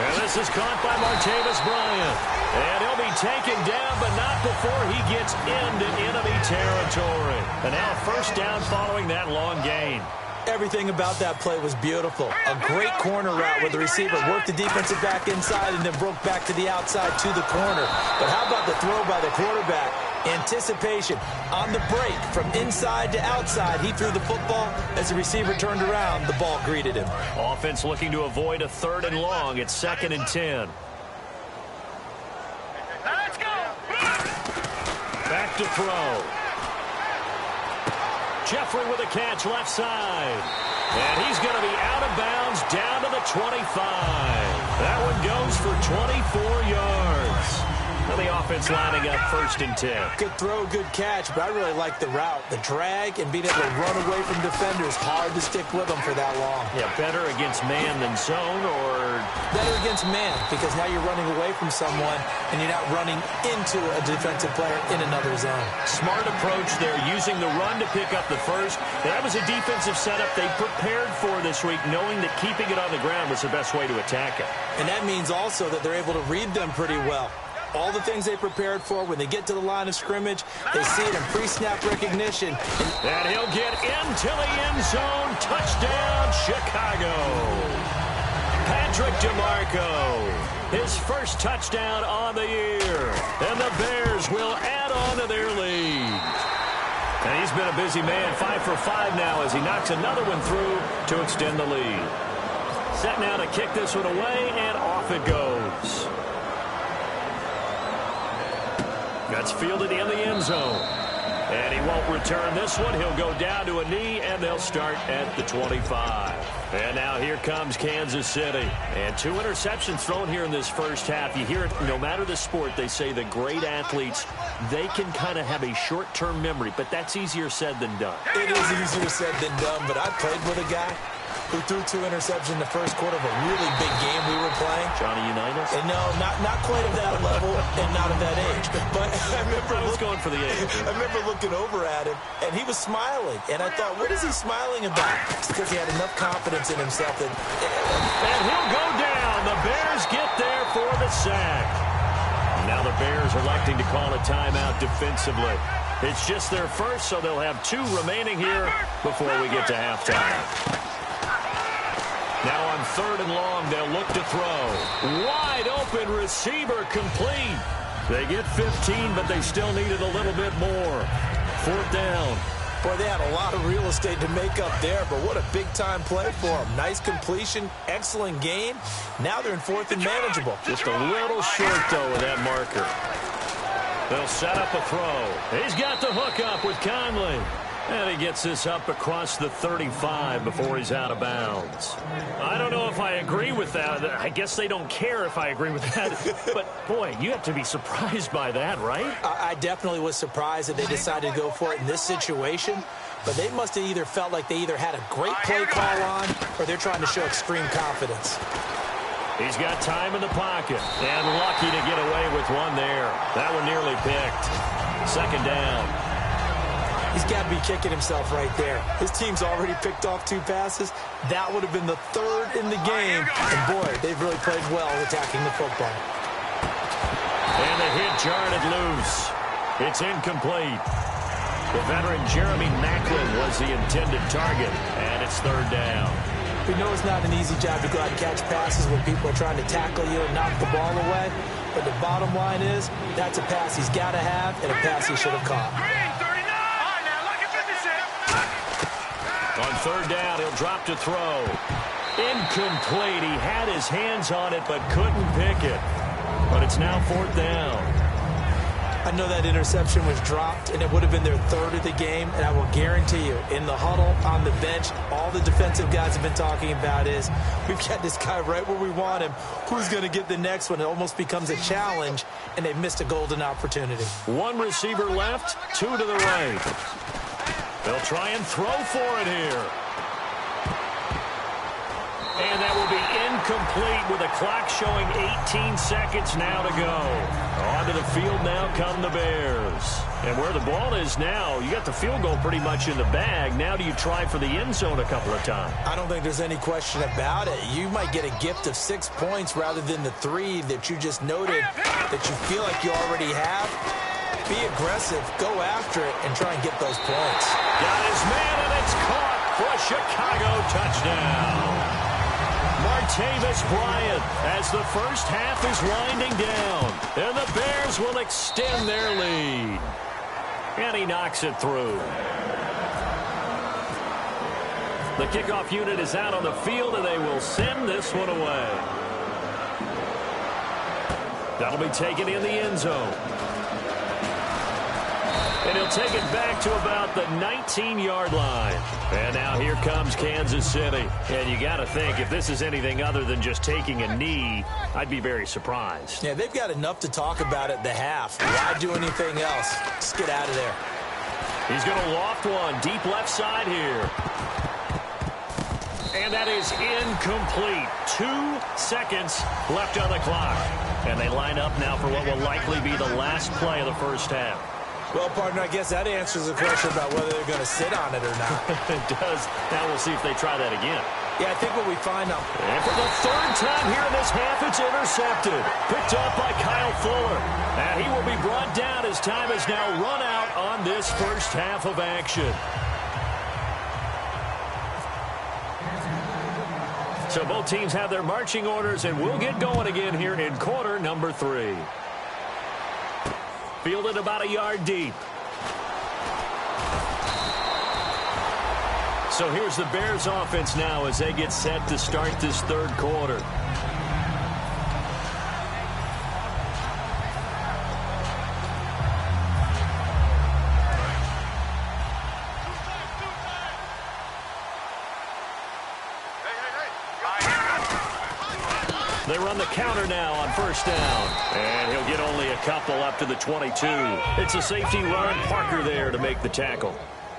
And this is caught by Martavis Bryant. And he'll be taken down, but not before he gets into enemy territory. And now 1st down following that long gain. Everything about that play was beautiful. A great corner route where the receiver worked the defensive back inside and then broke back to the outside to the corner. But how about the throw by the quarterback? Anticipation on the break from inside to outside. He threw the football. As the receiver turned around, the ball greeted him. Offense looking to avoid a 3rd and long. It's 2nd and 10. Let's go. Back to throw. Jeffrey with a catch left side. And he's going to be out of bounds down to the 25. That one goes for 24 yards. And the offense lining up 1st and 10. Good throw, good catch, but I really like the route. The drag and being able to run away from defenders. Hard to stick with them for that long. Yeah, better against man than zone, or? Better against man, because now you're running away from someone and you're not running into a defensive player in another zone. Smart approach there, using the run to pick up the first. That was a defensive setup they prepared for this week, knowing that keeping it on the ground was the best way to attack it. And that means also that they're able to read them pretty well. All the things they prepared for, when they get to the line of scrimmage, they see it in pre-snap recognition. And he'll get into the end zone. Touchdown, Chicago. Cedric DeMarco, his first touchdown on the year. And the Bears will add on to their lead. And he's been a busy man, 5 for 5 now as he knocks another one through to extend the lead. Set now to kick this one away, and off it goes. That's fielded in the end zone. And he won't return this one. He'll go down to a knee, and they'll start at the 25. And now here comes Kansas City. And 2 interceptions thrown here in this first half. You hear it, no matter the sport, they say the great athletes, they can kind of have a short-term memory, but that's easier said than done. It is easier said than done, but I played with a guy who threw 2 interceptions in the first quarter of a really big game we were playing. Johnny Unitas? And no, not quite at that level and not at that age. But I was going for the age. I remember looking over at him, and he was smiling. And I thought, what is he smiling about? It's because he had enough confidence in himself that... And he'll go down. The Bears get there for the sack. Now the Bears electing to call a timeout defensively. It's just their first, so they'll have 2 remaining here before we get to halftime. Now on 3rd and long, they'll look to throw. Wide open receiver complete. They get 15, but they still needed a little bit more. 4th down. Boy, they had a lot of real estate to make up there, but what a big-time play for them. Nice completion, excellent game. Now they're in 4th and manageable. Just a little short, though, with that marker. They'll set up a throw. He's got the hook up with Conley. And he gets this up across the 35 before he's out of bounds. I don't know if I agree with that. I guess they don't care if I agree with that. But, boy, you have to be surprised by that, right? I definitely was surprised that they decided to go for it in this situation. But they must have either felt like they either had a great play call on or they're trying to show extreme confidence. He's got time in the pocket. And lucky to get away with one there. That one nearly picked. 2nd down. He's got to be kicking himself right there. His team's already picked off 2 passes. That would have been the 3rd in the game. And, boy, they've really played well attacking the football. And the hit jarred it loose. It's incomplete. The veteran Jeremy Maclin was the intended target, and it's 3rd down. We know it's not an easy job to go out and catch passes when people are trying to tackle you and knock the ball away. But the bottom line is that's a pass he's got to have and a pass he should have caught. On 3rd down, he'll drop to throw. Incomplete. He had his hands on it but couldn't pick it. But it's now 4th down. I know that interception was dropped, and it would have been their 3rd of the game. And I will guarantee you, in the huddle, on the bench, all the defensive guys have been talking about is, we've got this guy right where we want him. Who's going to get the next one? It almost becomes a challenge, and they've missed a golden opportunity. 1 receiver left, 2 to the right. They'll try and throw for it here. And that will be incomplete with a clock showing 18 seconds now to go. Onto the field now come the Bears. And where the ball is now, you got the field goal pretty much in the bag. Now do you try for the end zone a couple of times? I don't think there's any question about it. You might get a gift of 6 points rather than the 3 that you just noted that you feel like you already have. Be aggressive, go after it, and try and get those points. Got his man, and it's caught for a Chicago touchdown. Martavis Bryant as the first half is winding down. And the Bears will extend their lead. And he knocks it through. The kickoff unit is out on the field, and they will send this one away. That'll be taken in the end zone. And he'll take it back to about the 19-yard line. And now here comes Kansas City. And you got to think, if this is anything other than just taking a knee, I'd be very surprised. Yeah, they've got enough to talk about at the half. Why do anything else? Just get out of there. He's going to loft one deep left side here. And that is incomplete. 2 seconds left on the clock. And they line up now for what will likely be the last play of the first half. Well, partner, I guess that answers the question about whether they're going to sit on it or not. It does. Now we'll see if they try that again. Yeah, I think what we find out. And for the 3rd time here in this half, it's intercepted. Picked up by Kyle Fuller. And he will be brought down as time has now run out on this first half of action. So both teams have their marching orders, and we'll get going again here in quarter number 3. Fielded about a yard deep. So here's the Bears offense now as they get set to start this third quarter. They run the counter now on first down. And he'll get only a couple up to the 22. It's a safety run. Parker there to make the tackle.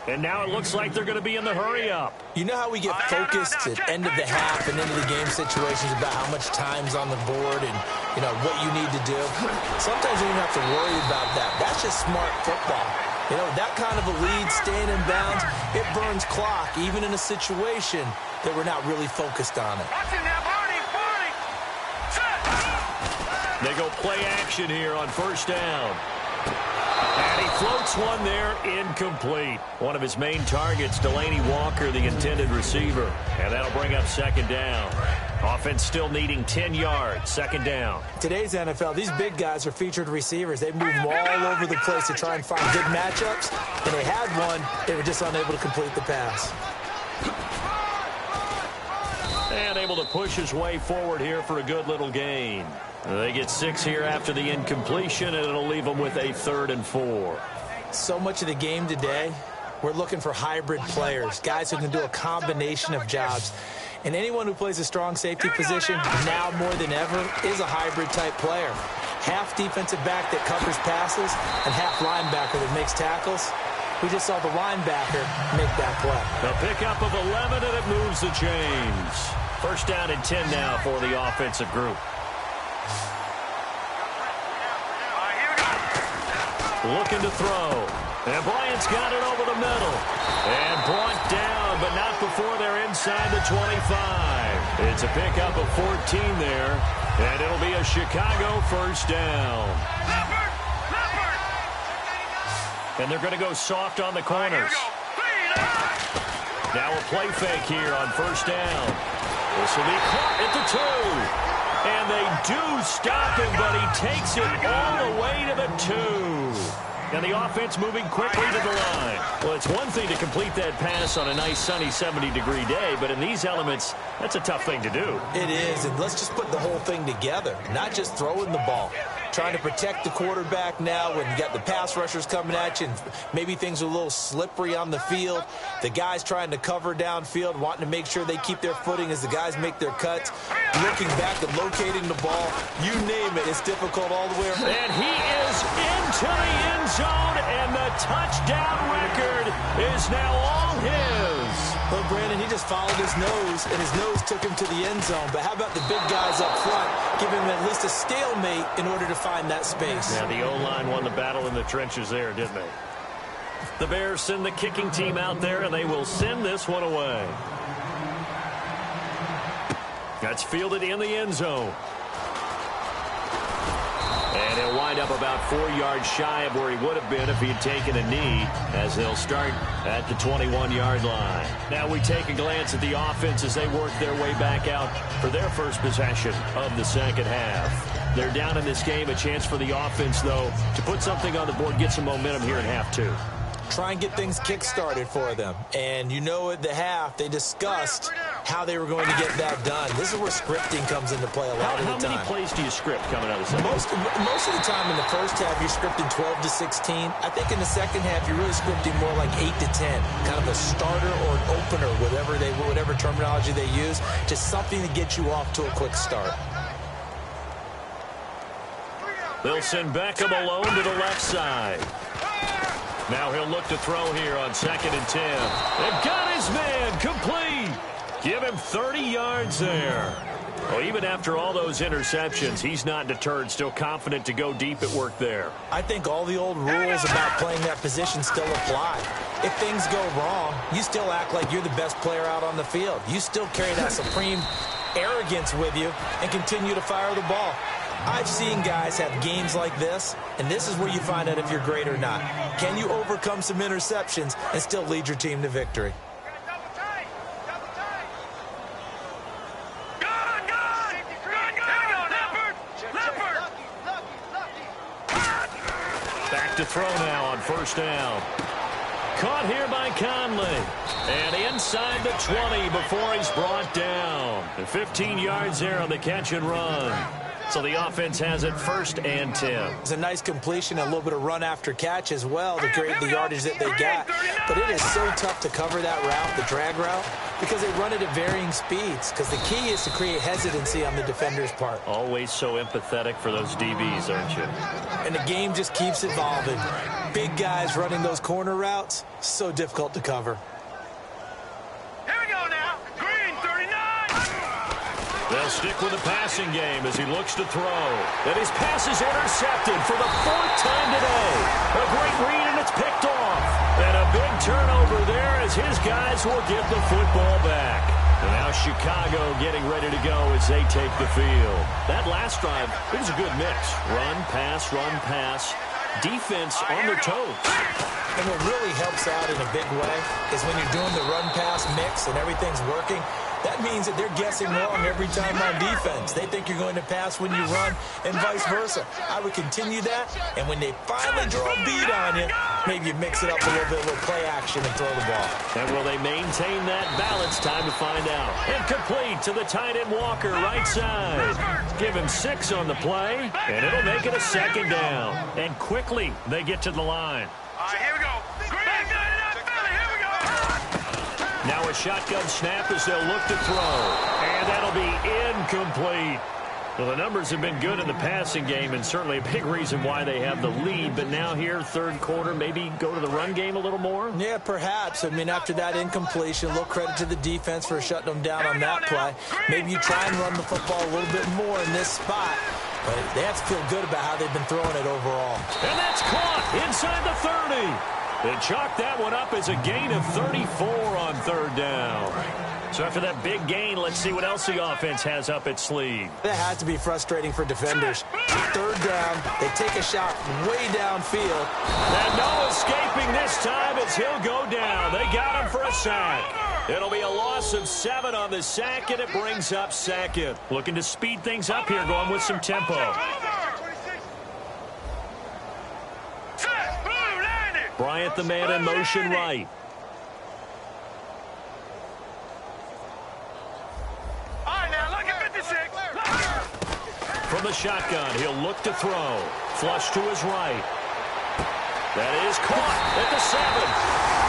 And now it looks like they're going to be in the hurry-up. You know how we get focused at end of the half and into the game situations about how much time's on the board and, you know, what you need to do? Sometimes you don't have to worry about that. That's just smart football. You know, that kind of a lead, staying in bounds, it burns clock, even in a situation that we're not really focused on it. They go play action here on first down. And he floats one there, incomplete. One of his main targets, Delaney Walker, the intended receiver. And that'll bring up second down. Offense still needing 10 yards, second down. Today's NFL, these big guys are featured receivers. They move all over the place to try and find good matchups. And they had one, they were just unable to complete the pass. And able to push his way forward here for a good little gain. They get 6 here after the incompletion, and it'll leave them with a 3rd and 4. So much of the game today, we're looking for hybrid players, guys who can do a combination of jobs. And anyone who plays a strong safety position, now more than ever, is a hybrid-type player. Half defensive back that covers passes and half linebacker that makes tackles. We just saw the linebacker make that play. A pickup of 11, and it moves the chains. First down and 10 now for the offensive group. Looking to throw. And Bryant's got it over the middle. And brought down, but not before they're inside the 25. It's a pickup of 14 there. And it'll be a Chicago first down. And they're going to go soft on the corners. Now a play fake here on first down. This will be caught at the 2. And they do stop him, but he takes it all the way to the 2. And the offense moving quickly to the line. Well, it's one thing to complete that pass on a nice sunny 70-degree day, but in these elements, that's a tough thing to do. It is, and let's just put the whole thing together, not just throwing the ball. Trying to protect the quarterback now when you got the pass rushers coming at you and maybe things are a little slippery on the field. The guys trying to cover downfield, wanting to make sure they keep their footing as the guys make their cuts. Looking back and locating the ball, you name it, it's difficult all the way around. And he is into the end zone, and the touchdown record is now all his. Well, Brandon, he just followed his nose, and his nose took him to the end zone. But how about the big guys up front? Give him at least a stalemate in order to find that space. Yeah, the O-line won the battle in the trenches there, didn't they? The Bears send the kicking team out there, and they will send this one away. That's fielded in the end zone. And he'll wind up about 4 yards shy of where he would have been if he had taken a knee, as they'll start at the 21-yard line. Now we take a glance at the offense as they work their way back out for their first possession of the second half. They're down in this game. A chance for the offense, though, to put something on the board, get some momentum here in half 2. Try and get things kick-started for them. And you know at the half, they discussed how they were going to get that done. This is where scripting comes into play a lot of the time. How many plays do you script coming out of the second? Most of the time in the first half, you're scripting 12 to 16. I think in the second half, you're really scripting more like 8 to 10. Kind of a starter or an opener, whatever terminology they use. Just something to get you off to a quick start. They'll send Beckham alone to the left side. Now he'll look to throw here on 2nd and 10. They've got his man complete. Give him 30 yards there. Well, even after all those interceptions, he's not deterred, still confident to go deep at work there. I think all the old rules about playing that position still apply. If things go wrong, you still act like you're the best player out on the field. You still carry that supreme arrogance with you and continue to fire the ball. I've seen guys have games like this, and this is where you find out if you're great or not. Can you overcome some interceptions and still lead your team to victory? look to throw now on first down. Caught here by Conley. And inside the 20 before he's brought down. And 15 yards there on the catch and run. So the offense has it 1st and 10. It's a nice completion, a little bit of run after catch as well to create the yardage that they got. But it is so tough to cover that route, the drag route, because they run it at varying speeds. Because the key is to create hesitancy on the defender's part. Always so empathetic for those DBs, aren't you? And the game just keeps evolving. Big guys running those corner routes, so difficult to cover. Here we go now. Green, 39. They'll stick with the passing game as he looks to throw. And his pass is intercepted for the 4th time today. A great read, and it's picked off. And a big turnover there as his guys will get the football back. And now Chicago getting ready to go as they take the field. That last drive, it was a good mix. Run, pass, defense on their toes. And what really helps out in a big way is when you're doing the run-pass mix and everything's working, that means that they're guessing wrong every time on defense. They think you're going to pass when you run and vice versa. I would continue that, and when they finally draw a beat on you, maybe you mix it up a little bit, a little play action and throw the ball. And will they maintain that balance? Time to find out. And complete to the tight end Walker, right side. Give him 6 on the play, and it'll make it a 2nd down. And quickly they get to the line. All right, here we go. Green, here we go. Now a shotgun snap as they'll look to throw. And that'll be incomplete. Well, the numbers have been good in the passing game, and certainly a big reason why they have the lead. But now here, 3rd quarter, maybe go to the run game a little more? Yeah, perhaps. I mean, after that incompletion, a little credit to the defense for shutting them down on that play. Maybe you try and run the football a little bit more in this spot. But they have to feel good about how they've been throwing it overall. And that's caught inside the 30. They chalked that one up as a gain of 34 on 3rd down. So after that big gain, let's see what else the offense has up its sleeve. That has to be frustrating for defenders. 3rd down, they take a shot way downfield. And no escaping this time as he'll go down. They got him for a sack. It'll be a loss of 7 on the sack, and it brings up 2nd. Looking to speed things up here, going with some tempo. Bryant, the man in motion right. All right, now look at 56. From the shotgun, he'll look to throw. Flush to his right. That is caught at the 7.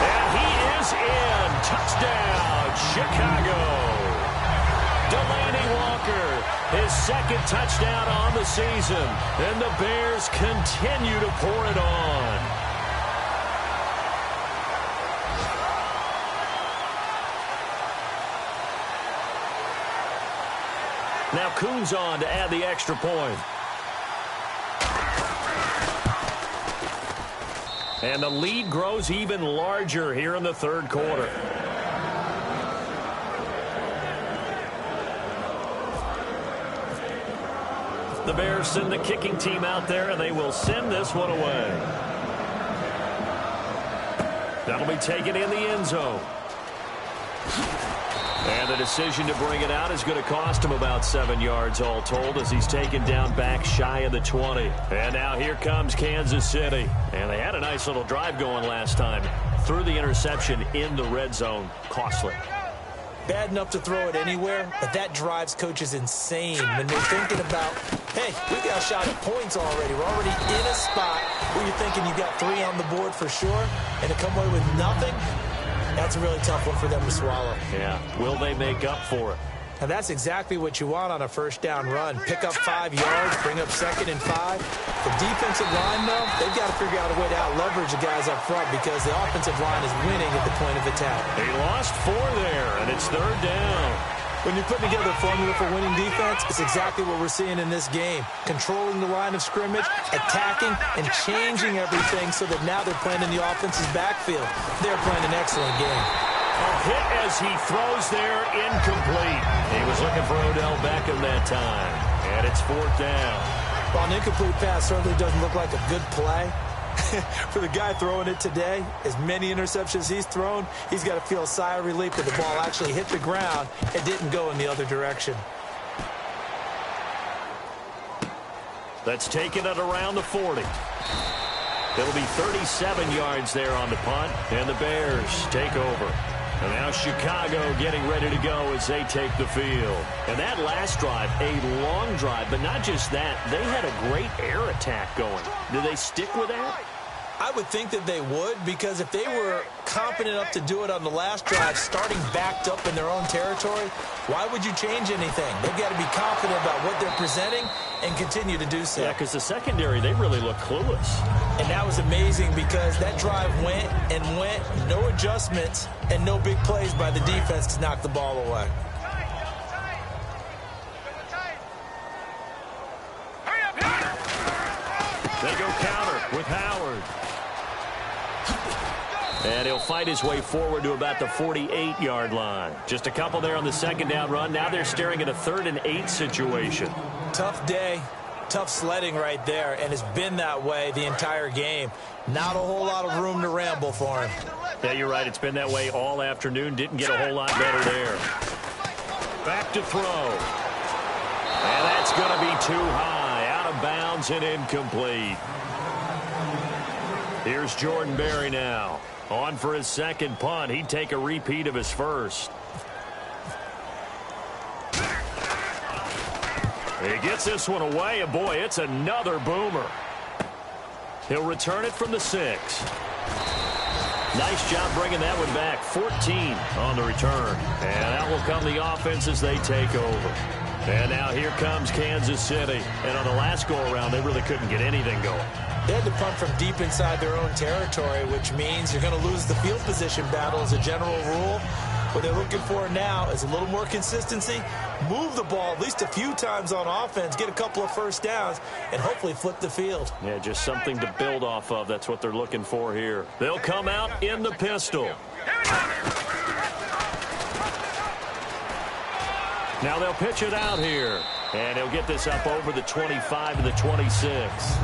And he is in. Touchdown, Chicago. Delaney Walker, his 2nd touchdown on the season. And the Bears continue to pour it on. Now Kuhn's on to add the extra point. And the lead grows even larger here in the 3rd quarter. The Bears send the kicking team out there, and they will send this one away. That'll be taken in the end zone. And the decision to bring it out is going to cost him about 7 yards all told as he's taken down back shy of the 20. And now here comes Kansas City. And they had a nice little drive going last time. Threw the interception in the red zone. Costly. Bad enough to throw it anywhere, but that drives coaches insane when they're thinking about, hey, we got a shot at points already. We're already in a spot where you're thinking you got 3 on the board for sure, and to come away with nothing, that's a really tough one for them to swallow. Yeah. Will they make up for it? And that's exactly what you want on a 1st down run. Pick up 5 yards, bring up 2nd and 5. The defensive line, though, they've got to figure out a way to out-leverage the guys up front because the offensive line is winning at the point of attack. He lost 4 there, and it's 3rd down. When you're putting together a formula for winning defense, it's exactly what we're seeing in this game. Controlling the line of scrimmage, attacking, and changing everything so that now they're playing in the offense's backfield. They're playing an excellent game. A hit as he throws there, incomplete. He was looking for Odell Beckham that time, and it's 4th down. Well, an incomplete pass certainly doesn't look like a good play. For the guy throwing it today, as many interceptions he's thrown, he's got to feel a sigh of relief that the ball actually hit the ground and didn't go in the other direction. That's taken at around the 40. It'll be 37 yards there on the punt, and the Bears take over. And now Chicago getting ready to go as they take the field. And that last drive, a long drive, but not just that. They had a great air attack going. Do they stick with that? I would think that they would, because if they were confident enough to do it on the last drive, starting backed up in their own territory, why would you change anything? They've got to be confident about what they're presenting and continue to do so. Yeah, because the secondary, they really look clueless. And that was amazing because that drive went and went, no adjustments, and no big plays by the defense to knock the ball away. They go counter with Howard. And he'll fight his way forward to about the 48-yard line. Just a couple there on the second down run. Now they're staring at a 3rd and 8 situation. Tough day, tough sledding right there, and it's been that way the entire game. Not a whole lot of room to ramble for him. Yeah, you're right. It's been that way all afternoon. Didn't get a whole lot better there. Back to throw. And that's going to be too high. Out of bounds and incomplete. Here's Jordan Berry now. On for his second punt. He'd take a repeat of his first. He gets this one away, and boy, it's another boomer. He'll return it from the 6. Nice job bringing that one back. 14 on the return. And out will come the offense as they take over. And now here comes Kansas City. And on the last go-around, they really couldn't get anything going. They had to punt from deep inside their own territory, which means you're going to lose the field position battle as a general rule. What they're looking for now is a little more consistency, move the ball at least a few times on offense, get a couple of first downs, and hopefully flip the field. Yeah, just something to build off of. That's what they're looking for here. They'll come out in the pistol. Now they'll pitch it out here. And he'll get this up over the 25 to the 26.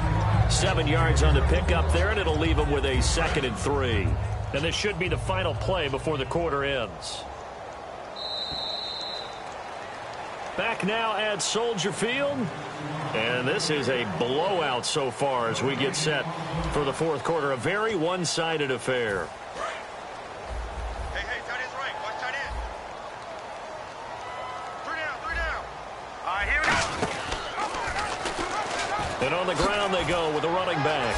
7 yards on the pickup there, and it'll leave him with a 2nd and 3. And this should be the final play before the quarter ends. Back now at Soldier Field. And this is a blowout so far as we get set for the fourth quarter. A very one-sided affair. Hey, tight end's right. Watch tight end. 3 down. All right, here we go. And on the ground they go with the running back.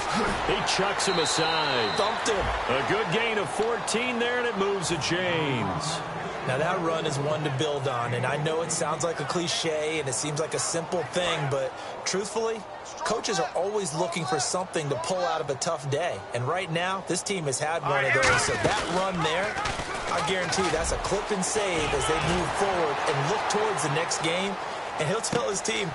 He chucks him aside. Thumped him. A good gain of 14 there, and it moves the chains. Now that run is one to build on, and I know it sounds like a cliche and it seems like a simple thing, but truthfully, coaches are always looking for something to pull out of a tough day. And right now, this team has had one of those. So that run there, I guarantee that's a clip and save as they move forward and look towards the next game. And he'll tell his team,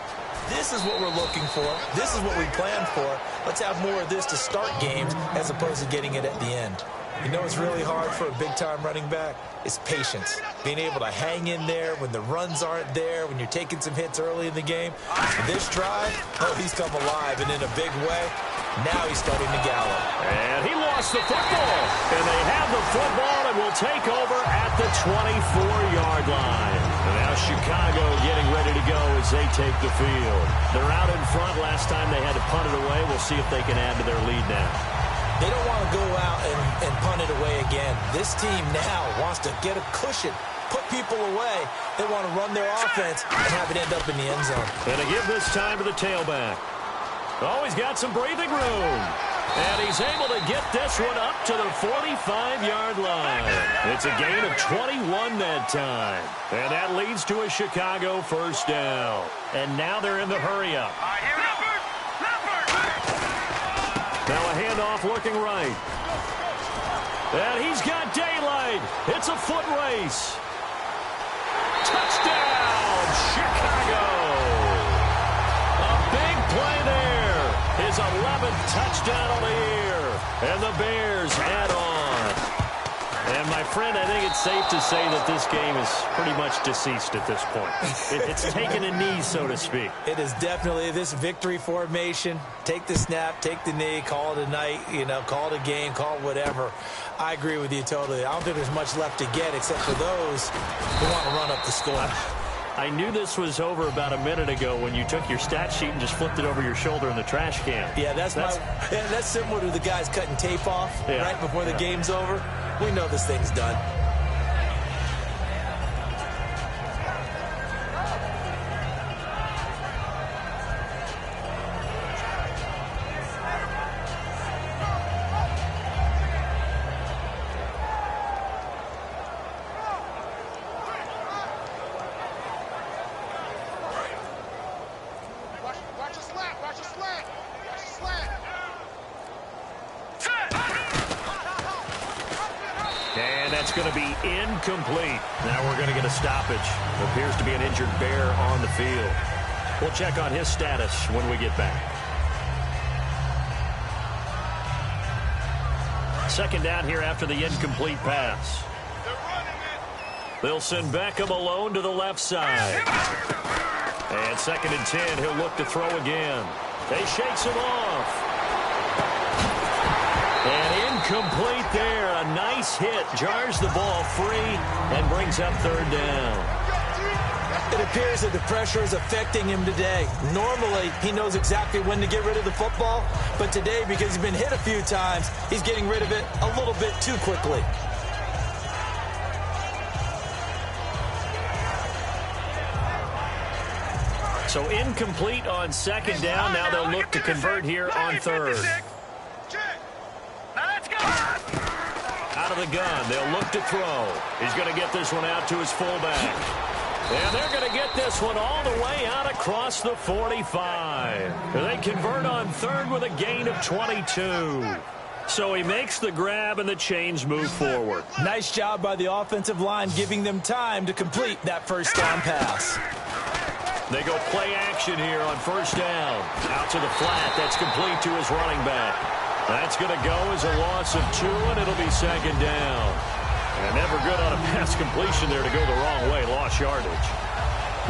this is what we're looking for. This is what we planned for. Let's have more of this to start games as opposed to getting it at the end. You know what's really hard for a big-time running back? It's patience. Being able to hang in there when the runs aren't there, when you're taking some hits early in the game. This drive, oh, he's come alive, and in a big way, now he's starting to gallop. And he lost the football. And they have the football and will take over at the 24-yard line. And now Chicago getting ready to go as they take the field. They're out in front. Last time they had to punt it away. We'll see if they can add to their lead now. They don't want to go out and punt it away again. This team now wants to get a cushion, put people away. They want to run their offense and have it end up in the end zone. And to give this time to the tailback. Oh, he's got some breathing room. And he's able to get this one up to the 45-yard line. It's a gain of 21 that time. And that leads to a Chicago first down. And now they're in the hurry-up. Now a handoff looking right. And he's got daylight. It's a foot race. Touchdown, Chicago. A big play there. His 11th touchdown of the year. And the Bears add on. And my friend, I think it's safe to say that this game is pretty much deceased at this point. It's taken a knee, so to speak. It is definitely this victory formation. Take the snap, take the knee, call it a night, call it a game, call it whatever. I agree with you totally. I don't think there's much left to get except for those who want to run up the score. I knew this was over about a minute ago when you took your stat sheet and just flipped it over your shoulder in the trash can. Yeah, that's similar to the guys cutting tape off right before the game's over. We know this thing's done. That's going to be incomplete. Now we're going to get a stoppage. Appears to be an injured Bear on the field. We'll check on his status when we get back. Second down here after the incomplete pass. They'll send Beckham alone to the left side. And 2nd and 10, he'll look to throw again. They shakes him off. And incomplete there. A nice hit. Jars the ball free and brings up 3rd down. It appears that the pressure is affecting him today. Normally, he knows exactly when to get rid of the football. But today, because he's been hit a few times, he's getting rid of it a little bit too quickly. So incomplete on 2nd down. Now they'll look to convert here on 3rd. Out of the gun, they'll look to throw. He's going to get this one out to his fullback. And they're going to get this one all the way out across the 45. They convert on 3rd with a gain of 22. So he makes the grab and the chains move forward. Nice job by the offensive line giving them time to complete that 1st down pass. They go play action here on 1st down. Out to the flat. That's complete to his running back. That's going to go as a loss of 2, and it'll be 2nd down. And never good on a pass completion there to go the wrong way. Lost yardage.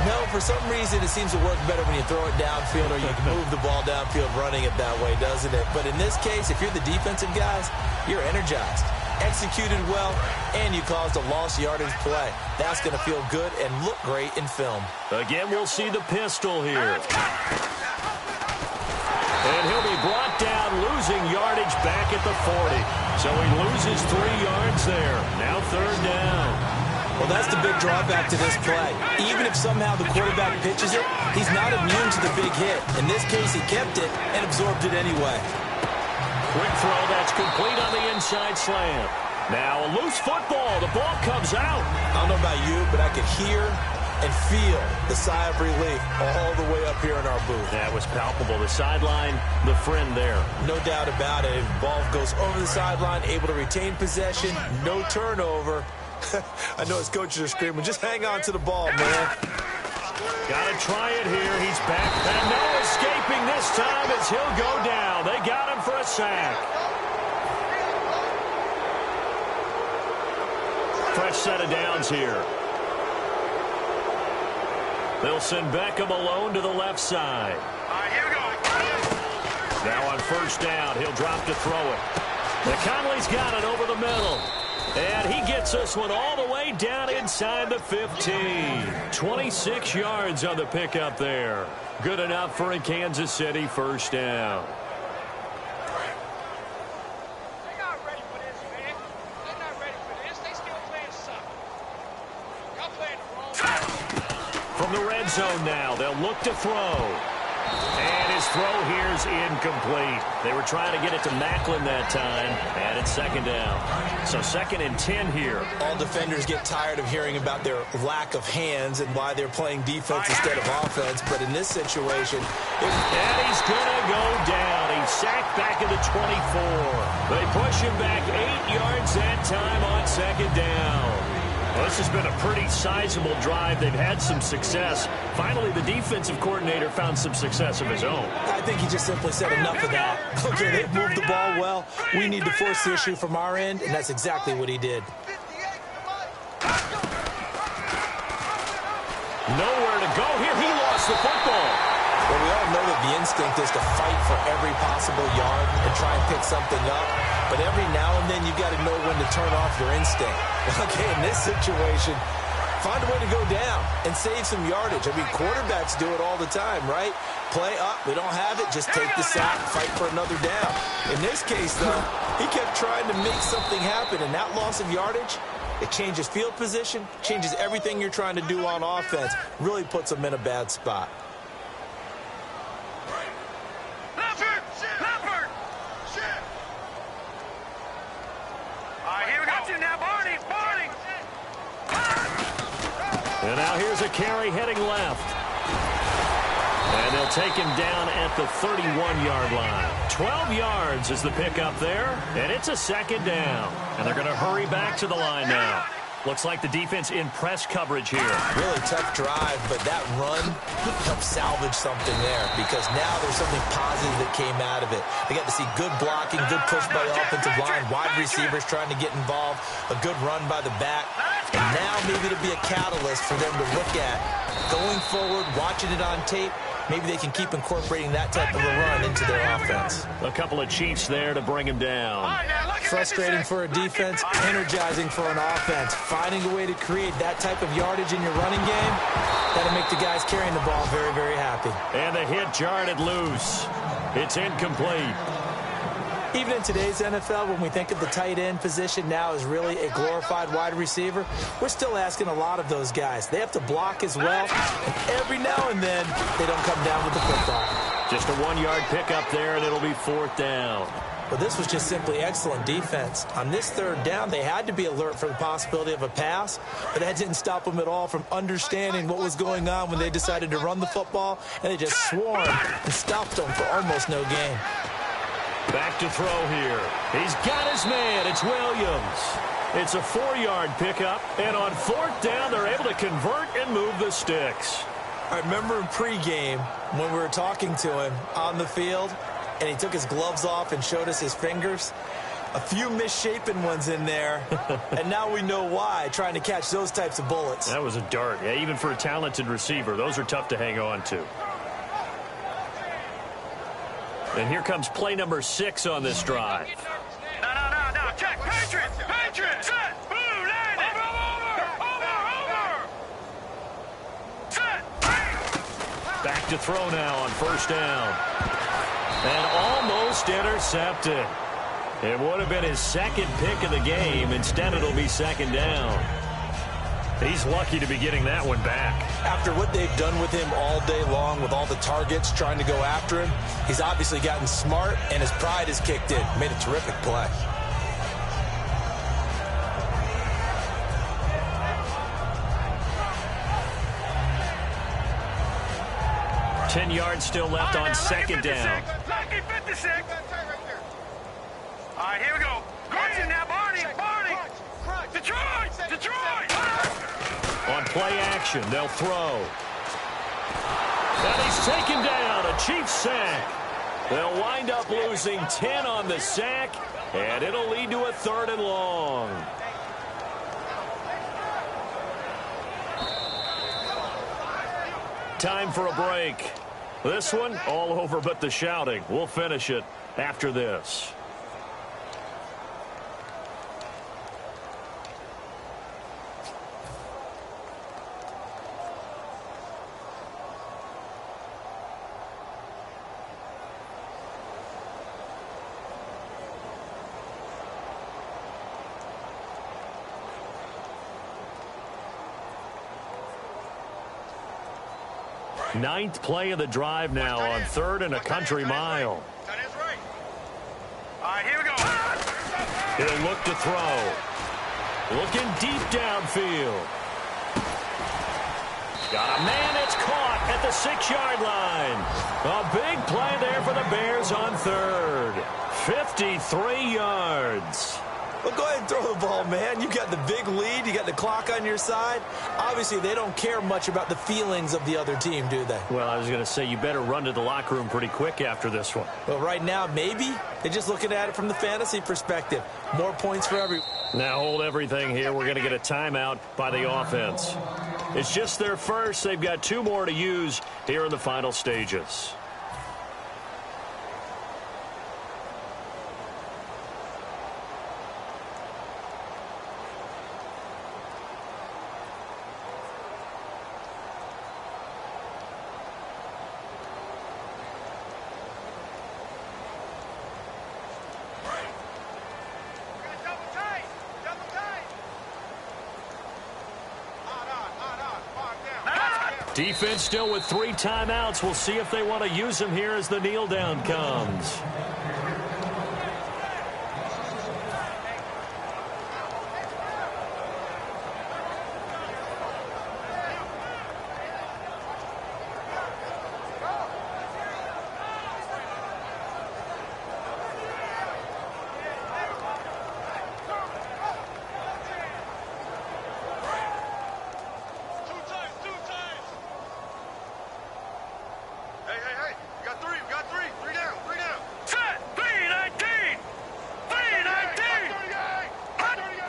No, for some reason it seems to work better when you throw it downfield or you move the ball downfield running it that way, doesn't it? But in this case, if you're the defensive guys, you're energized, executed well, and you caused a lost yardage play. That's going to feel good and look great in film. Again, we'll see the pistol here. And he'll be brought down, losing yardage back at the 40. So he loses 3 yards there. Now 3rd down. Well, that's the big drawback to this play. Even if somehow the quarterback pitches it, he's not immune to the big hit. In this case, he kept it and absorbed it anyway. Quick throw, that's complete on the inside slant. Now a loose football. The ball comes out. I don't know about you, but I could hear and feel the sigh of relief all the way up here in our booth. That was palpable. The sideline, the friend there. No doubt about it. The ball goes over the sideline, able to retain possession, no turnover. I know his coaches are screaming, just hang on to the ball, man. Got to try it here. He's back. And no escaping this time as he'll go down. They got him for a sack. Fresh set of downs here. They'll send Beckham alone to the left side. Here we go. Now on 1st down, he'll drop to throw it. Conley's got it over the middle. And he gets this one all the way down inside the 15. 26 yards on the pickup there. Good enough for a Kansas City 1st down. They're not ready for this, man. They're not ready for this. They still playing soccer. Y'all playing the wrong way. From the red zone now, they'll look to throw. And his throw here is incomplete. They were trying to get it to Macklin that time, and it's 2nd down. So 2nd and 10 here. All defenders get tired of hearing about their lack of hands and why they're playing defense instead of offense. But in this situation, and he's going to go down. He's sacked back at the 24. They push him back 8 yards that time on 2nd down. Well, this has been a pretty sizable drive. They've had some success. Finally, the defensive coordinator found some success of his own. I think he just simply said enough of that. Okay, they've moved the ball well. We need to force the issue from our end, and that's exactly what he did. Nowhere to go here. He lost the football. Well, we all know that the instinct is to fight for every possible yard and try and pick something up. But every now and then, you've got to know when to turn off your instinct. Okay, in this situation, find a way to go down and save some yardage. I mean, quarterbacks do it all the time, right? Play up, we don't have it, just take the sack, fight for another down. In this case, though, he kept trying to make something happen, and that loss of yardage, it changes field position, changes everything you're trying to do on offense, really puts him in a bad spot. And now here's a carry heading left. And they'll take him down at the 31-yard line. 12 yards is the pickup there, and it's a second down. And they're going to hurry back to the line now. Looks like the defense in press coverage here. Really tough drive, but that run helped salvage something there because now there's something positive that came out of it. They got to see good blocking, good push by the offensive line, wide receivers trying to get involved, a good run by the back, and now maybe to be a catalyst for them to look at going forward, watching it on tape. Maybe they can keep incorporating that type of a run into their offense. A couple of Chiefs there to bring him down. Frustrating for a defense, energizing for an offense. Finding a way to create that type of yardage in your running game, that'll make the guys carrying the ball very, very happy. And the hit jarred it loose. It's incomplete. Even in today's NFL, when we think of the tight end position now as really a glorified wide receiver, we're still asking a lot of those guys. They have to block as well, and every now and then, they don't come down with the football. Just a 1-yard pickup there, and it'll be 4th down. But this was just simply excellent defense. On this 3rd down, they had to be alert for the possibility of a pass, but that didn't stop them at all from understanding what was going on when they decided to run the football, and they just swarmed and stopped them for almost no gain. Back to throw here. He's got his man. It's Williams. It's a 4-yard pickup, and on 4th down, they're able to convert and move the sticks. I remember in pregame when we were talking to him on the field, and he took his gloves off and showed us his fingers. A few misshapen ones in there, and now we know why, trying to catch those types of bullets. That was a dart. Yeah, even for a talented receiver, those are tough to hang on to. And here comes play number 6 on this drive. No. Check. Patriots. Set. Blue, land it. Over. Set. Back to throw now on 1st down. And almost intercepted. It would have been his 2nd pick of the game. Instead, it'll be 2nd down. He's lucky to be getting that one back. After what they've done with him all day long, with all the targets trying to go after him, he's obviously gotten smart, and his pride has kicked in. Made a terrific play. Ten yards still left on 2nd down. Lucky 56. All right, here we go. Watch it now, Barney. Detroit. On play action, they'll throw. And he's taken down, a Chiefs sack. They'll wind up losing 10 on the sack, and it'll lead to a 3rd and long. Time for a break. This one, all over but the shouting. We'll finish it after this. Ninth play of the drive now on 3rd and a country mile. That is right. All right, here we go. He'll look to throw. Looking deep downfield. Got a man that's caught at the 6-yard line. A big play there for the Bears on 3rd. 53 yards. Well, go ahead and throw the ball, man. You got the big lead. You got the clock on your side. Obviously, they don't care much about the feelings of the other team, do they? Well, I was going to say, you better run to the locker room pretty quick after this one. Well, right now, maybe. They're just looking at it from the fantasy perspective. More points for everyone. Now hold everything here. We're going to get a timeout by the offense. It's just their first. They've got 2 more to use here in the final stages. Defense still with 3 timeouts. We'll see if they want to use them here as the kneel down comes.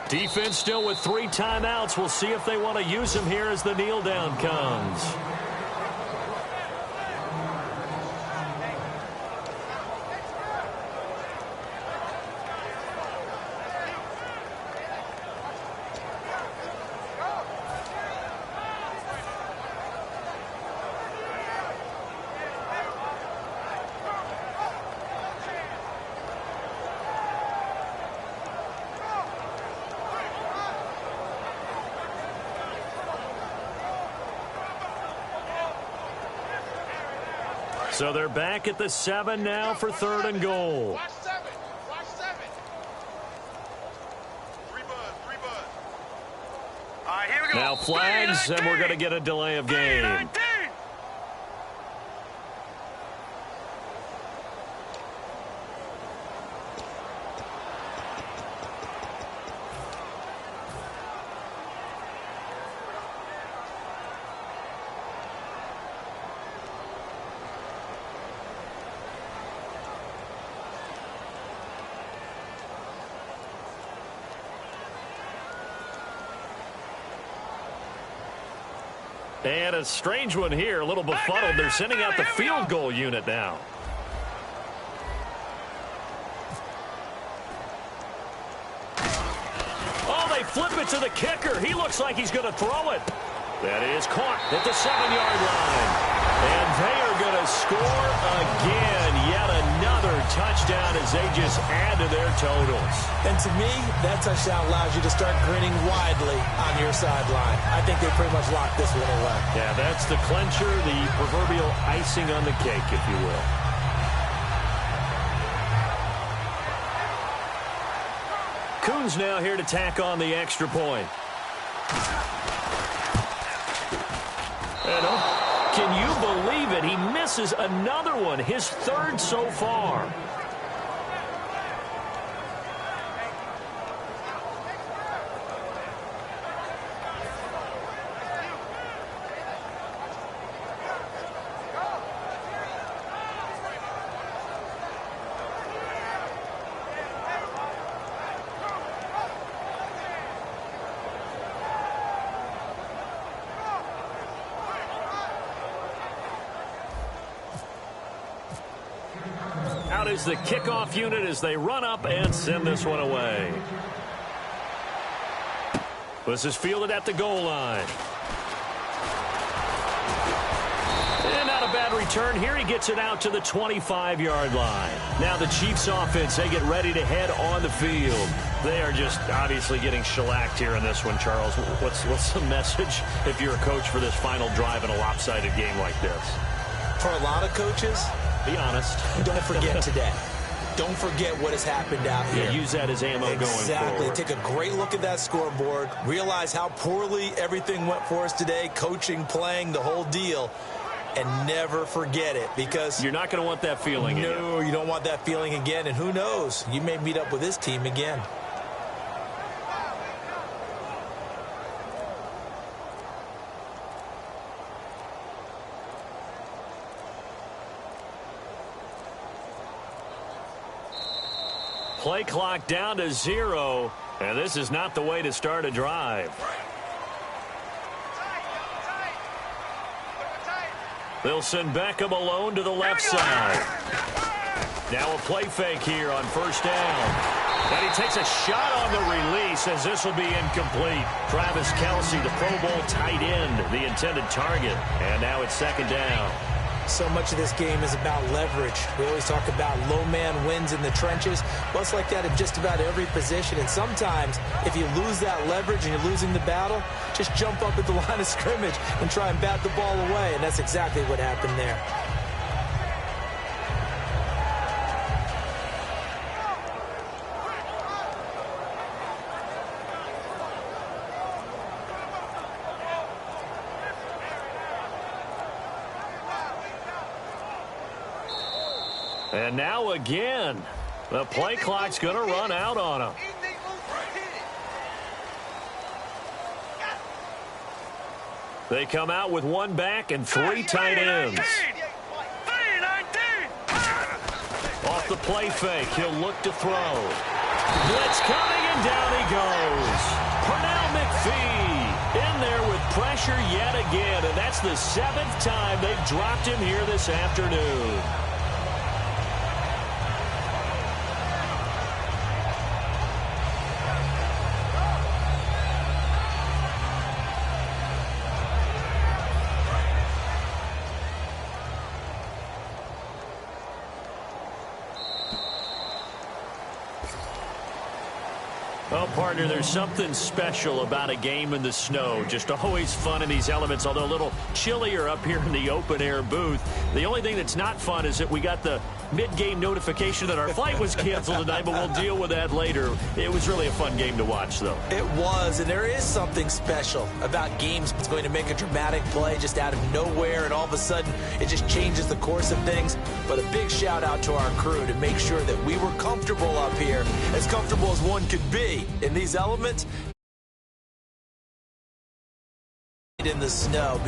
Defense still with 3 timeouts. We'll see if they want to use them here as the kneel down comes. So they're back at the 7 now for 3rd and goal. Watch 7. Watch 7. 3 buzz. 3 buzz. All right, here we go. Now flags, and we're going to get a delay of game. And a strange one here, a little befuddled. They're sending out the field goal unit now. Oh, they flip it to the kicker. He looks like he's going to throw it. That is caught at the 7-yard line. And they are going to score again. Yet another touchdown as they just add to their totals. And to me, that touchdown allows you to start grinning widely on your sideline. I think they pretty much locked this one away. Yeah, that's the clincher, the proverbial icing on the cake, if you will. Coons now here to tack on the extra point. And can you believe it? He misses another one, his 3rd so far. Out is the kickoff unit as they run up and send this one away. This is fielded at the goal line. And not a bad return here. He gets it out to the 25-yard line. Now the Chiefs offense, they get ready to head on the field. They are just obviously getting shellacked here in this one, Charles. What's the message if you're a coach for this final drive in a lopsided game like this? For a lot of coaches, be honest. Don't forget today. Don't forget what has happened out here. Yeah, use that as ammo going forward. Exactly. Take a great look at that scoreboard. Realize how poorly everything went for us today. Coaching, playing, the whole deal. And never forget it, because you're not going to want that feeling again. No, you don't want that feeling again. And who knows? You may meet up with this team again. Play clock down to 0, and this is not the way to start a drive. They'll send Beckham alone to the left side. Now a play fake here on 1st down. And he takes a shot on the release as this will be incomplete. Travis Kelce, the Pro Bowl tight end, the intended target. And now it's 2nd down. So much of this game is about leverage. We always talk about low man wins in the trenches. Well, it's like that in just about every position. And sometimes, if you lose that leverage and you're losing the battle, just jump up at the line of scrimmage and try and bat the ball away. And that's exactly what happened there. And now again, the play clock's going to run out on him. They come out with one back and three tight ends. Off the play fake, he'll look to throw. Blitz coming, and down he goes. Pernell McPhee in there with pressure yet again, and that's the 7th time they've dropped him here this afternoon. Well, partner, there's something special about a game in the snow. Just always fun in these elements, although a little chillier up here in the open-air booth. The only thing that's not fun is that we got the mid-game notification that our flight was canceled tonight, but we'll deal with that later. It was really a fun game to watch, though. It was, and there is something special about games that's going to make a dramatic play just out of nowhere, and all of a sudden it just changes the course of things. But a big shout-out to our crew to make sure that we were comfortable up here, as comfortable as one could be in these elements in the snow.